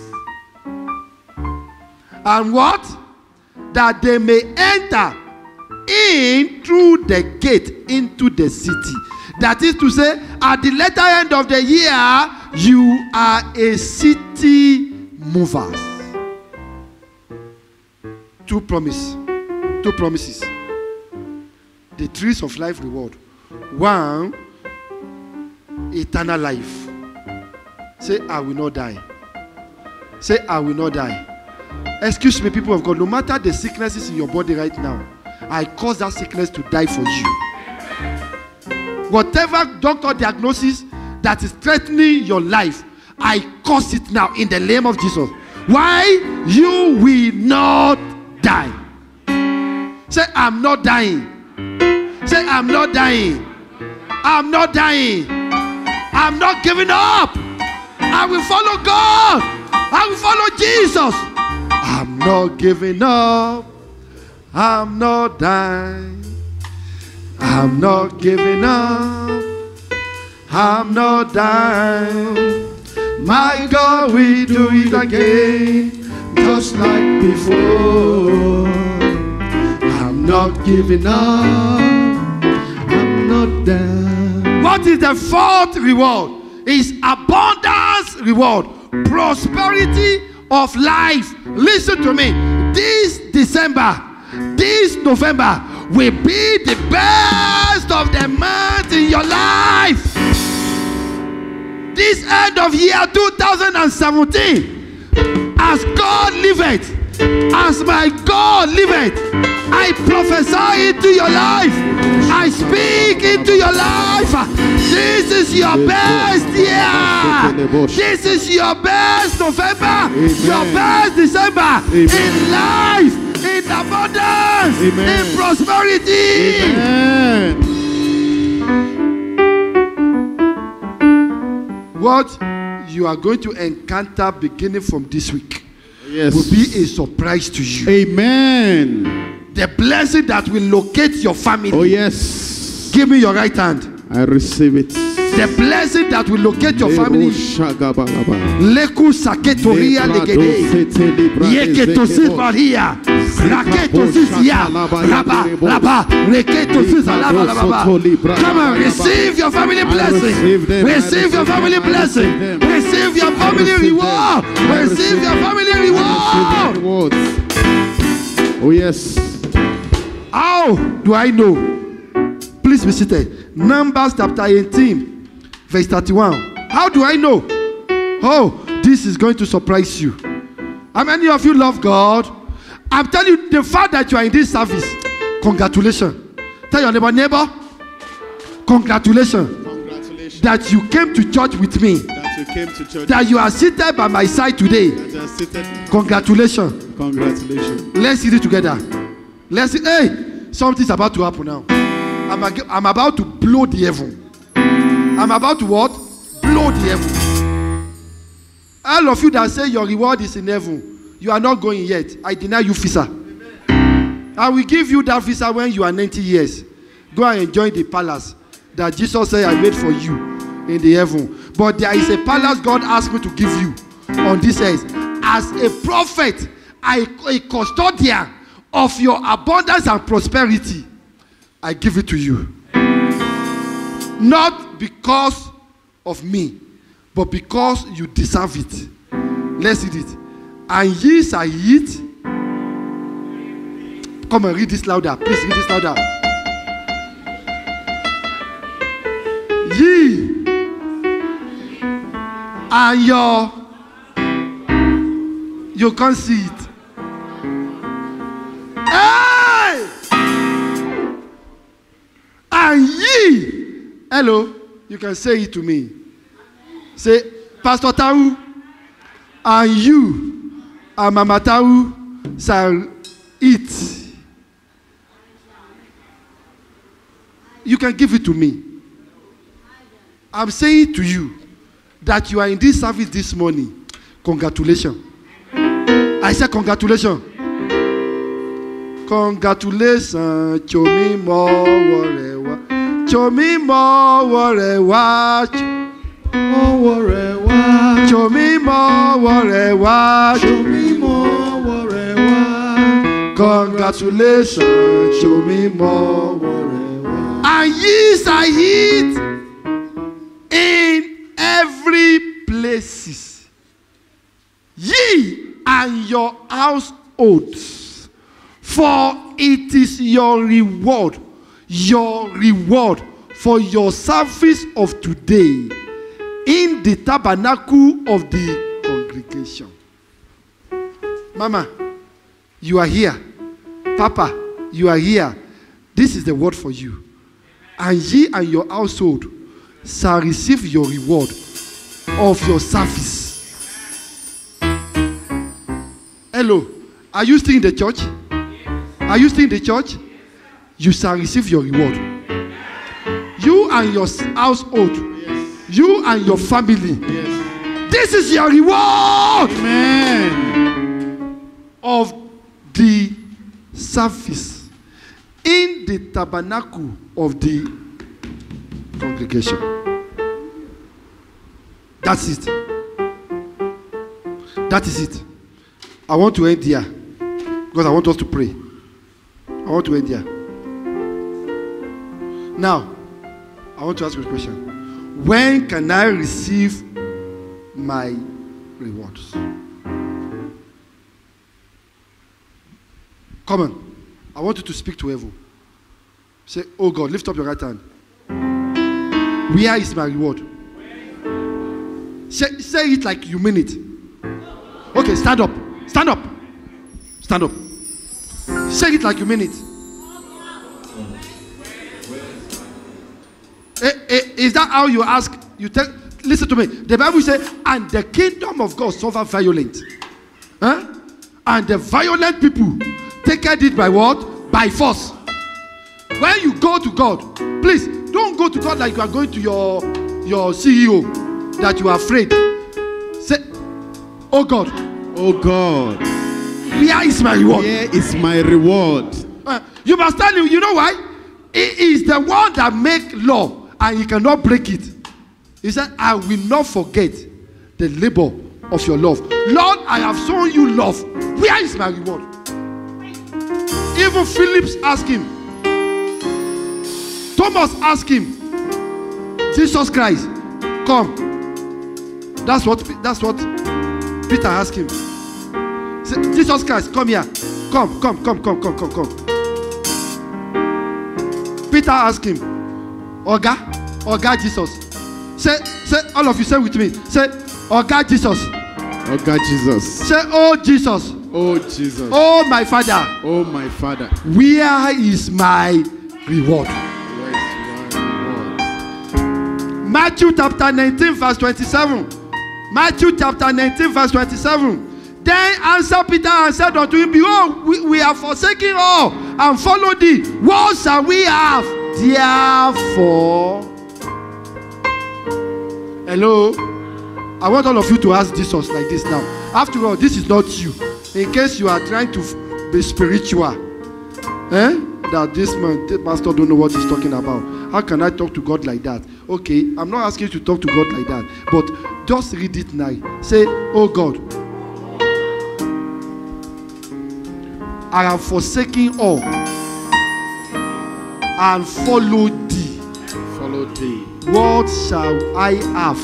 And what? That they may enter in through the gate into the city. That is to say, at the latter end of the year, you are a city movers. Two promises. The trees of life reward. One, eternal life. Say, I will not die. Say, I will not die. Excuse me, people of God, no matter the sicknesses in your body right now, I cause that sickness to die for you. Whatever doctor diagnosis that is threatening your life, I cause it now in the name of Jesus. Why? You will not die. Say, I'm not dying. Say, I'm not dying. I'm not dying. I'm not giving up. I will follow God. I will follow Jesus. I'm not giving up. I'm not dying. I'm not giving up. I'm not dying. My God will do it again, just like before. I'm not giving up. I'm not dying. What is the fourth reward? Is abundance reward, prosperity of life. Listen to me. This December, this November will be the best of the month in your life. This end of year 2017, as God liveth, as my God liveth, I prophesy into your life. I speak into your life. This is your best year. This is your best November. Amen. Your best December. Amen. In life, in abundance, amen. In prosperity. Amen. What you are going to encounter beginning from this week, yes, will be a surprise to you. Amen. The blessing that will locate your family. Oh yes. Give me your right hand. I receive it. The blessing that will locate your family. Leku saketoria legede. Yeketosis baria. Raketosis ya. Raba raba. Reketosis alaba laba. Come on, receive your family blessing. Receive your family blessing. Receive your family reward. Receive your family reward. Oh yes. How do I know? Please be seated. Numbers chapter 18. Verse 31. How do I know? Oh, this is going to surprise you. How many of you love God? I'm telling you, the fact that you are in this service, congratulations. Tell your neighbor, congratulations. Congratulations. That you came to church with me. That you came to church. That you are seated by my side today. That you are seated. Congratulations. Congratulations. Let's eat it together. Let's see. Hey, something's about to happen now. I'm about to blow the heaven. I'm about to what? Blow the heaven. All of you that say your reward is in heaven, you are not going yet. I deny you visa. Amen. I will give you that visa when you are 90 years. Go and enjoy the palace that Jesus said I made for you in the heaven. But there is a palace God asked me to give you on this earth. As a prophet, a custodian of your abundance and prosperity, I give it to you. Not because of me, but because you deserve it. Let's read it. And ye shall eat. Come and read this louder. Please read this louder. Ye and your. You can't see it. Hey! And ye. Hello, you can say it to me. Say, Pastor Tau, and you and Mama Tau shall eat. You can give it to me. I'm saying to you that you are in this service this morning. Congratulations. I said congratulations. Congratulations, Chomi Mowarewa. Chomi Mowarewa. Mowarewa. Chomi Mowarewa. Chomi Mowarewa. Congratulations, Chomi Mowarewa. And ye shall eat in every places. Ye and your households, for it is your reward for your service of today in the tabernacle of the congregation. Mama, you are here. Papa, you are here. This is the word for you. And ye and your household shall receive your reward of your service. Hello, are you still in the church? Are you still in the church? You shall receive your reward. You and your household, yes. You and your family, yes. this is your reward. Amen. Of the service in the tabernacle of the congregation. That's it. That is it. I want to end here because I want us to pray. I want to end here. Now, I want to ask you a question. When can I receive my rewards? Come on. I want you to speak to heaven. Say, oh God, lift up your right hand. Where is my reward? Say it like you mean it. Okay, stand up. Stand up. Stand up. Say it like you mean it. Is that how you ask? You tell. Listen to me. The Bible says, and the kingdom of God suffer violent. Huh? And the violent people take it by what? By force. When you go to God, please don't go to God like you are going to your CEO that you are afraid. Say, oh God. Oh God. Where is my reward? Where is my reward? You must tell him, you know why? He is the one that make law and he cannot break it. He said, I will not forget the labor of your love. Lord, I have shown you love. Where is my reward? Even Philip asked him. Thomas asked him. Jesus Christ, come. That's what Peter asked him. Say, Jesus Christ, come here. Come. Peter asked him, Oga Jesus. Say, all of you say with me. Say, Oga Jesus. Oga Jesus. Say, oh Jesus. Oh Jesus. Oh my Father. Oh my Father. Where is my reward? Where is my reward? Matthew chapter 19 verse 27. Matthew chapter 19 verse 27. Then answered Peter and said unto him, behold, we have forsaken all and followed thee. What shall we have? Therefore, hello, I want all of you to ask Jesus like this now. After all, this is not you. In case you are trying to be spiritual, that this man, the pastor don't know what he's talking about. How can I talk to God like that? Okay, I'm not asking you to talk to God like that, but just read it now. Say, oh God, I have forsaken all and followed thee. Follow thee. What shall I have?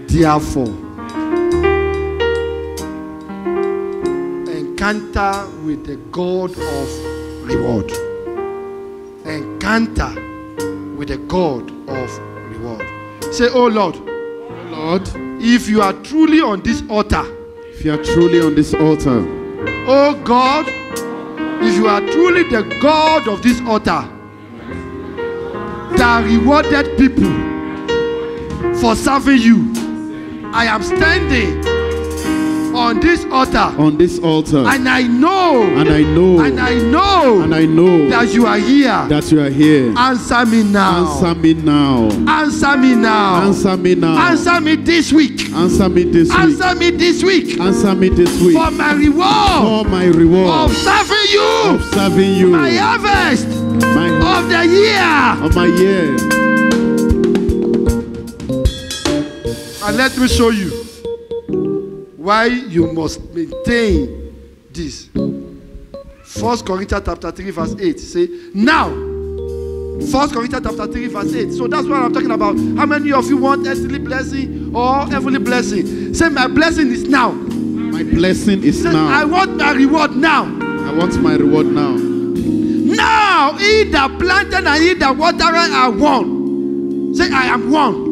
Therefore, encounter with the God of reward. Encounter with the God of reward. Say, oh Lord, if you are truly on this altar, if you are truly on this altar, oh God, if you are truly the God of this altar that rewarded people for serving you, I am standing on this altar. On this altar. And I know. And I know. And I know. And I know that you are here. That you are here. Answer me now. Answer me now. Answer me now. Answer me now. Answer me this week. Answer me this week. Answer me this week. Answer me this week. For my reward. For my reward. Of serving you. Of serving you. My harvest. My of the year. Of my year. And let me show you why you must maintain this. 1 Corinthians chapter 3 verse 8 say, now 1 Corinthians chapter 3 verse 8. So that's what I'm talking about. How many of you want earthly blessing or heavenly blessing? Say, my blessing is now. My blessing is say, now. I want my reward now. I want my reward now. Now he that planted and he that watered are one. Say, I am one.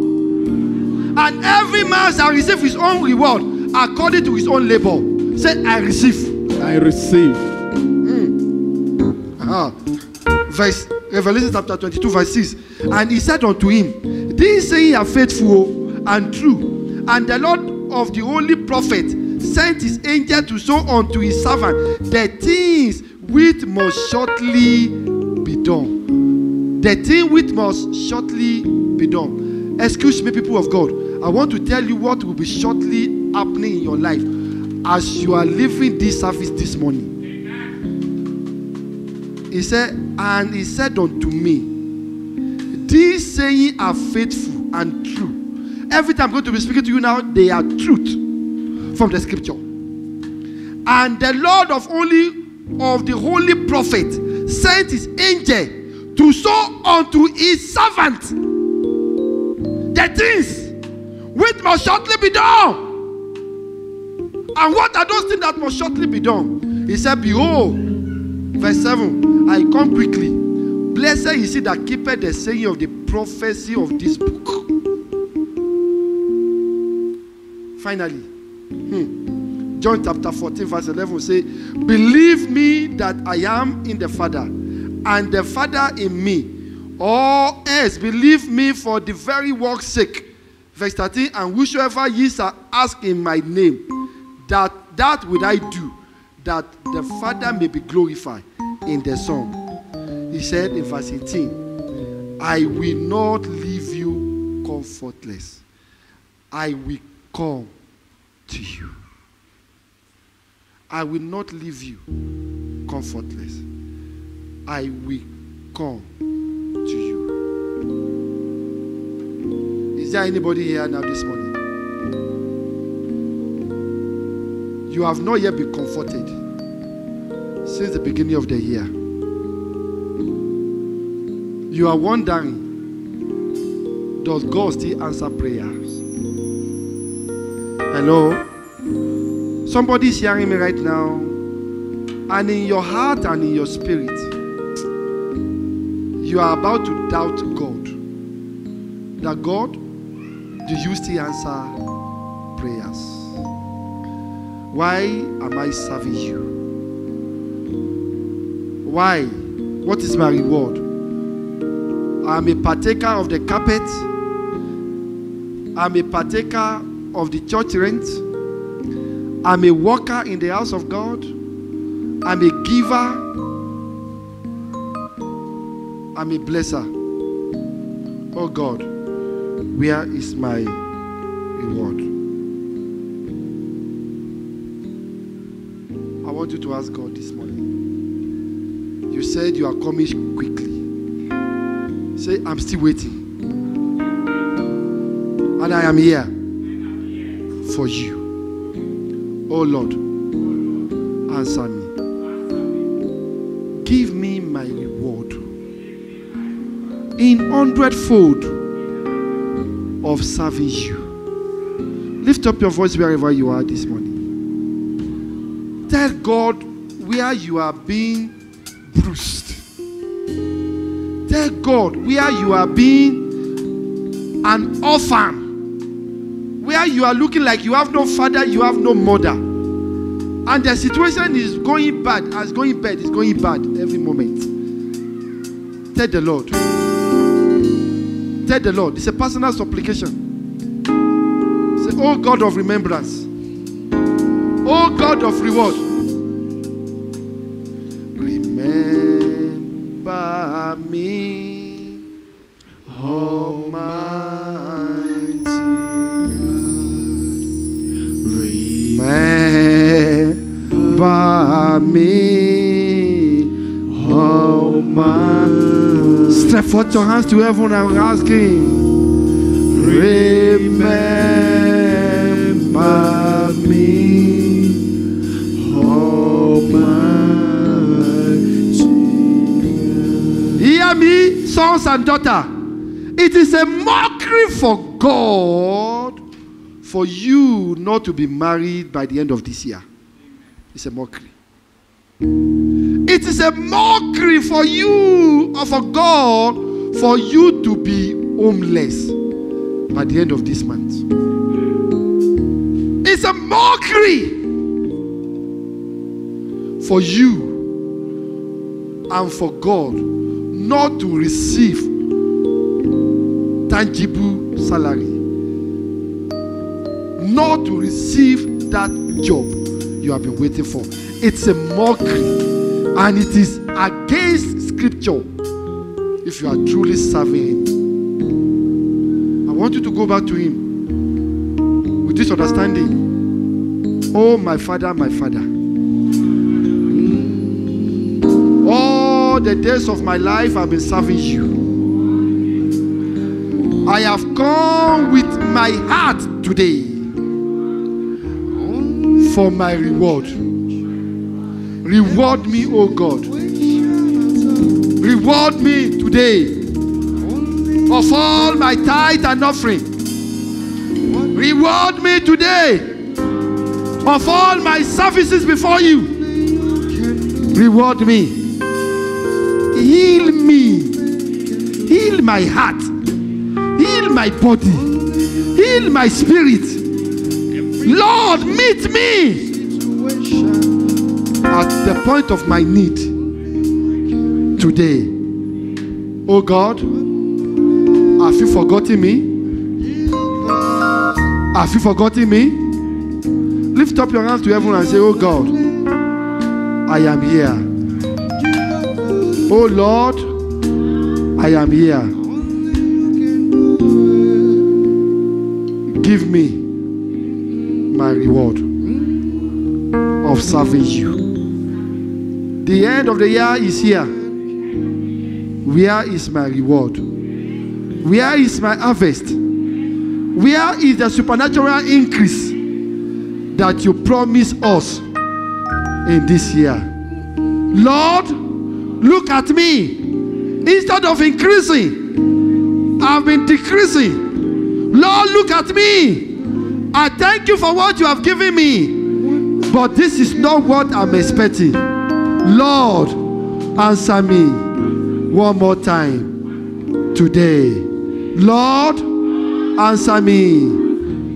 And every man shall receive his own reward according to his own labor. Say, I receive. I receive. Verse Revelation chapter 22 verse 6. And he said unto him, these saying are faithful and true, and the Lord of the holy prophet sent his angel to show unto his servant the things which must shortly be done. The thing which must shortly be done. Excuse me, people of God. I want to tell you what will be shortly happening in your life as you are leaving this service this morning. He said, and he said unto me, these sayings are faithful and true. Every time I'm going to be speaking to you now, they are truth from the scripture. And the Lord of the holy prophet sent his angel to show unto his servant the things which must shortly be done. And what are those things that must shortly be done? He said, behold, verse 7, I come quickly. Blessed is he that keepeth the saying of the prophecy of this book. Finally, John chapter 14 verse 11 will say, believe me that I am in the Father, and the Father in me, or else believe me for the very work's sake. Verse 13, and whosoever ye shall ask in my name, that will I do, that the Father may be glorified in the Son. He said in verse 18, I will not leave you comfortless. I will come to you. I will not leave you comfortless. I will come to you. Is there anybody here now this morning? You have not yet been comforted since the beginning of the year. You are wondering, does God still answer prayers? Hello? Somebody is hearing me right now, and in your heart and in your spirit, you are about to doubt God. That God, do you still answer prayers? Why am I serving you? Why? What is my reward? I am a partaker of the carpet. I am a partaker of the church rent. I am a worker in the house of God. I am a giver. I am a blesser. Oh God, where is my reward? I want you to ask God this morning. You said you are coming quickly. Say, I'm still waiting. And I am here for you. Oh Lord, answer me. Give me my reward in 100-fold of serving you. Lift up your voice wherever you are this morning. Tell God where you are being bruised. Tell God where you are being an orphan, where you are looking like you have no father, you have no mother, and the situation is going bad, it's going bad every moment. Tell the Lord. Tell the Lord. It's a personal supplication. Say, oh God of remembrance, oh God of reward, remember me, Almighty God. Remember me, Almighty. Stretch forth your hands to heaven and ask Him. Remember me, Almighty. Hear me, sons and daughters. It is a mockery for God for you not to be married by the end of this year. It's a mockery. It is a mockery for you or for God for you to be homeless by the end of this month. It's a mockery for you and for God not to receive tangible salary, not to receive that job you have been waiting for. It's a mockery, and it is against scripture if you are truly serving Him. I want you to go back to Him with this understanding. Oh, my Father, my Father. All the days of my life I've been serving you. I have come with my heart today for my reward. Reward me, oh God. Reward me today of all my tithe and offering. Reward me today of all my services before you. Reward me. Heal me. Heal my heart. Heal my body. Heal my spirit. Lord, meet me at the point of my need today. Oh God, have you forgotten me? Have you forgotten me? Lift up your hands to heaven and say, oh God, I am here. Oh Lord, I am here. Give me my reward of serving you. The end of the year is here. Where is my reward? Where is my harvest? Where is the supernatural increase that you promise us in this year? Lord, look at me. Instead of increasing, I've been decreasing. Lord, look at me. I thank you for what you have given me. But this is not what I'm expecting. Lord, answer me one more time today. Lord, answer me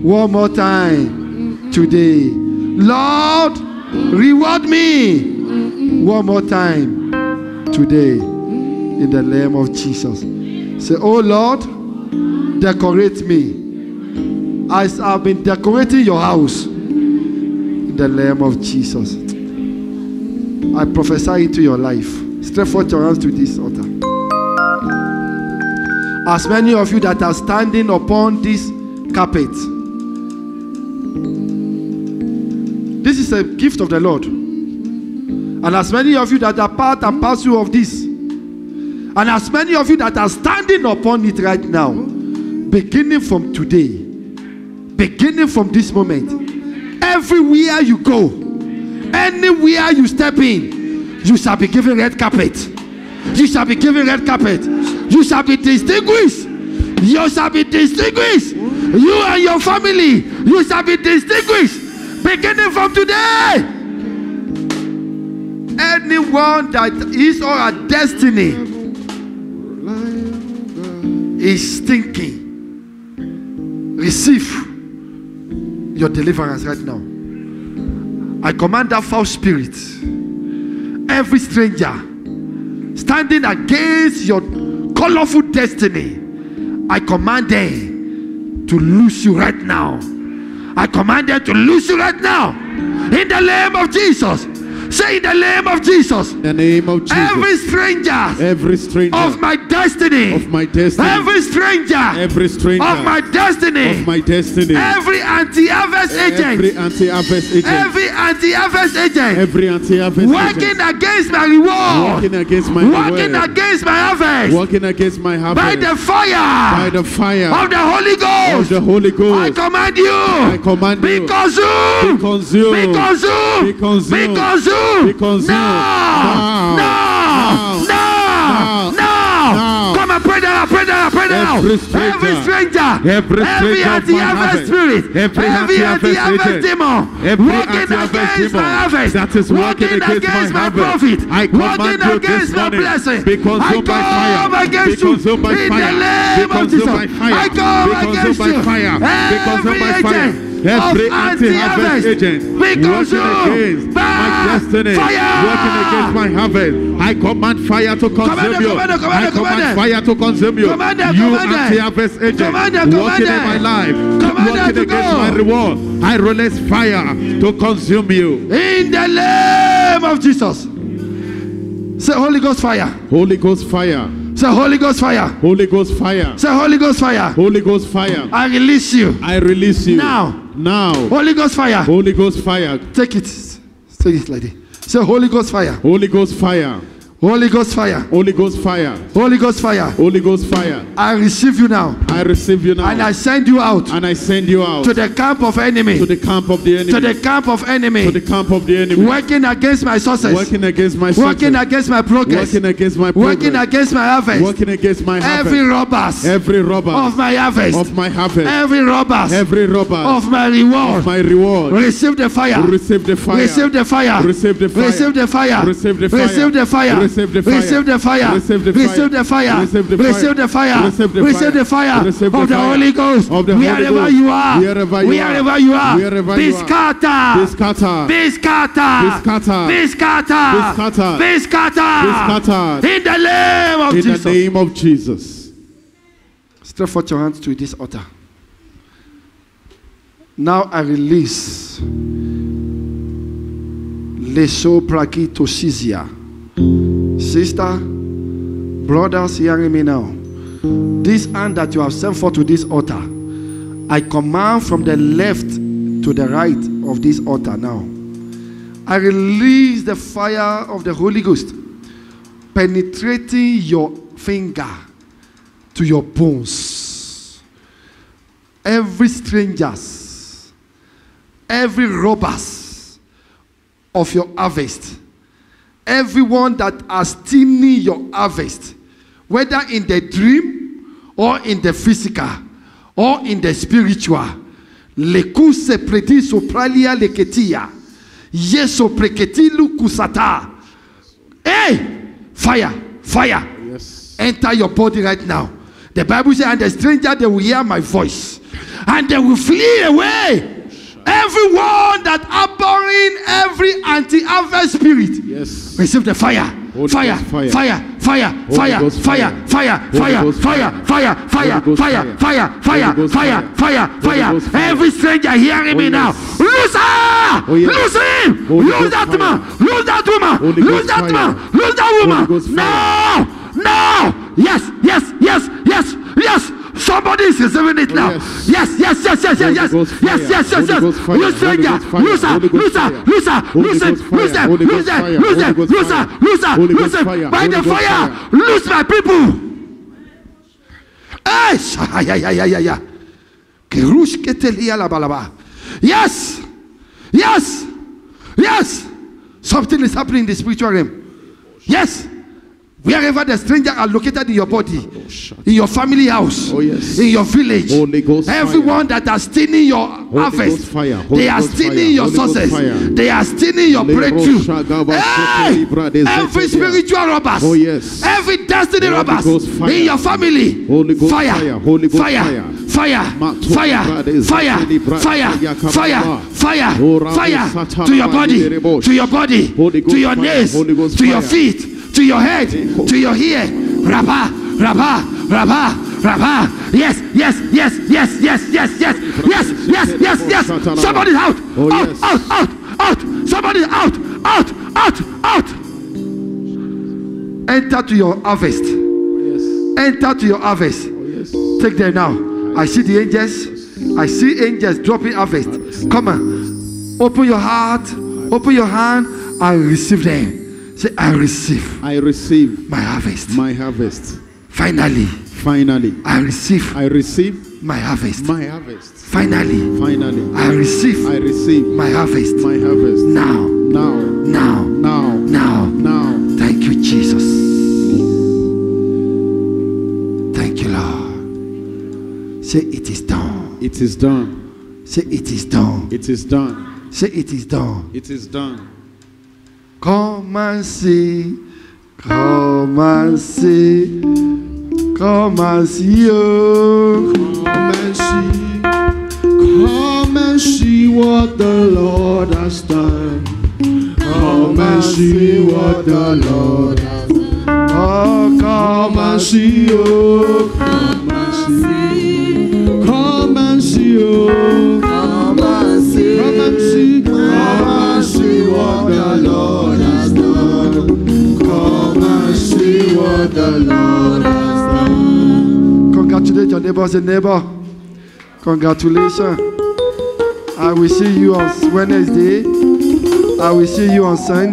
one more time today. Lord, reward me one more time today. In the name of Jesus. Say, oh Lord, decorate me as I've been decorating your house. In the name of Jesus. I prophesy into your life. Stretch forth your hands to this altar. As many of you that are standing upon this carpet, this is a gift of the Lord. And as many of you that are part and parcel of this, and as many of you that are standing upon it right now, beginning from today, beginning from this moment, everywhere you go, anywhere you step in, you shall be given red carpet. You shall be given red carpet. You shall be distinguished. You shall be distinguished. You and your family, you shall be distinguished. Beginning from today. Anyone that is or a destiny is thinking, receive your deliverance right now. I command that foul spirit, every stranger standing against your colorful destiny, I command them to loose you right now. I command them to loose you right now. In the name of Jesus. Say, in the name of Jesus. In the name of Jesus. Every stranger of my destiny. Every stranger of my destiny. Every anti-harvest agent. Working against my reward. Working against my harvest. By the fire of the Holy Ghost. I command you. Be consumed. No. Come and pray now. Every stranger, every anti-harvest spirit, every anti-harvest demon, working against my harvest, that is working against my profit, working against my blessing, I come against you in the name of Jesus. I come against you. Every anti-harvest agent working against my destiny, working against my harvest, I command fire to consume you. I command fire to consume you. You anti-harvest agent working in my life, working against my reward, I release fire to consume you. In the name of Jesus. Say, Holy Ghost fire. Holy Ghost fire. Say Holy Ghost fire. Holy Ghost fire. Say Holy Ghost fire. Holy Ghost fire. I release you. I release you. Now. Now. Holy Ghost fire. Holy Ghost fire. Take it. Say it like this. Say Holy Ghost fire. Holy Ghost fire. Holy Ghost fire. Holy Ghost fire. Holy Ghost fire. Holy Ghost fire. I receive you now. I receive you now. And I send you out. And I send you out. To the camp of enemy. To the camp of the enemy. To the camp of enemy. To the camp of the enemy. Working against my success. Working against my success. Working against my progress. Working against my progress. Working against my harvest. Working against my harvest. Every robbers. Every robber. Of my harvest. Of my harvest. Every robbers. Every robber. Of my reward. Of my reward. Receive the fire. Receive the fire. Receive the fire. Receive the fire. Receive the fire. Receive the fire. Receive the fire. Receive the fire. Receive the fire. Receive the fire. Receive the fire. Receive the fire. Receive the fire. Receive the Receive the fire. Receive the Of the fire. Holy Ghost. Of the Holy Wherever Ghost. you are. Wherever you Wherever are. you are. Wherever Be you are. scattered. Be scattered. Be scattered. Be scattered. Be scattered. Be scattered. Be scattered. Be scattered. In the name of In Jesus. the name of Jesus. Stretch forth your hands to this altar. Now I release Leso Prakitosisia. Sister, brothers hearing me now. This hand that you have sent forth to this altar, I command from the left to the right of this altar now. I release the fire of the Holy Ghost penetrating your finger to your bones. Every strangers, every robbers of your harvest, everyone that has stealing your harvest, whether in the dream or in the physical or in the spiritual. Lekuse predi sopralia leketia. Yeso preketilu kusata. Hey! Fire! Fire! Yes. Enter your body right now. The Bible says, and the stranger, they will hear my voice. And they will flee away. Everyone that abhorring every anti-harvest spirit. Yes. Receive the fire. Fire, fire, fire, fire, fire, fire, fire, fire, fire, fire, fire, fire, fire, fire, fire, fire, fire. Every stranger hearing me now. Lose her! Lose him! Lose that man! Lose that woman! Lose that man! Lose that woman! No! No! Yes, yes, yes, yes, yes! Somebody is receiving it now. Yes, yes, yes, yes, yes, yes, yes, yes, yes, yes. Lose stranger, lose her, lose her, lose her, lose him, lose them, lose them, lose them, lose her, lose her, lose him. By the fire, lose my people. Yes, yes, yes. Something is happening in the spiritual realm. Yes. Wherever the stranger are located in your body, in your family house, in your village, everyone that are stealing your harvest, they are stealing your sources, they are stealing your breakthrough. Hey! Every spiritual robbers, every destiny robbers in your family, fire, fire, fire, fire, fire, fire, fire, fire, to your body, to your body, to your knees, to your feet, to your head, to your ear. Rabba, rabba, rabba, rabba. Yes, yes, yes, yes, yes, yes, yes, yes, yes, yes, yes. Somebody's out, out, out, out, out. Somebody's out, out, out, out. Enter to your harvest. Enter to your harvest. Take them now. I see the angels. I see angels dropping harvest. Come on. Open your heart. Open your hand and receive them. Say, I receive my harvest. My harvest. Finally, I receive my harvest. My harvest. Finally, I receive my harvest. My harvest. Now. Thank you, Jesus. Thank you, Lord. Say, it is done. It is done. Say, it is done. It is done. Say, it is done. It is done. Come and see, come and see, come and see, oh. Come and see what the Lord has done. Come and see what the Lord has done. Oh, come and see, oh. Come and see, come and see, oh. Come and see, come and see, come and see what the Lord has done. Come and see what what the Lord has done. Congratulate your neighbor. Say, neighbor, congratulations. I will see you on Wednesday. I will see you on Sunday.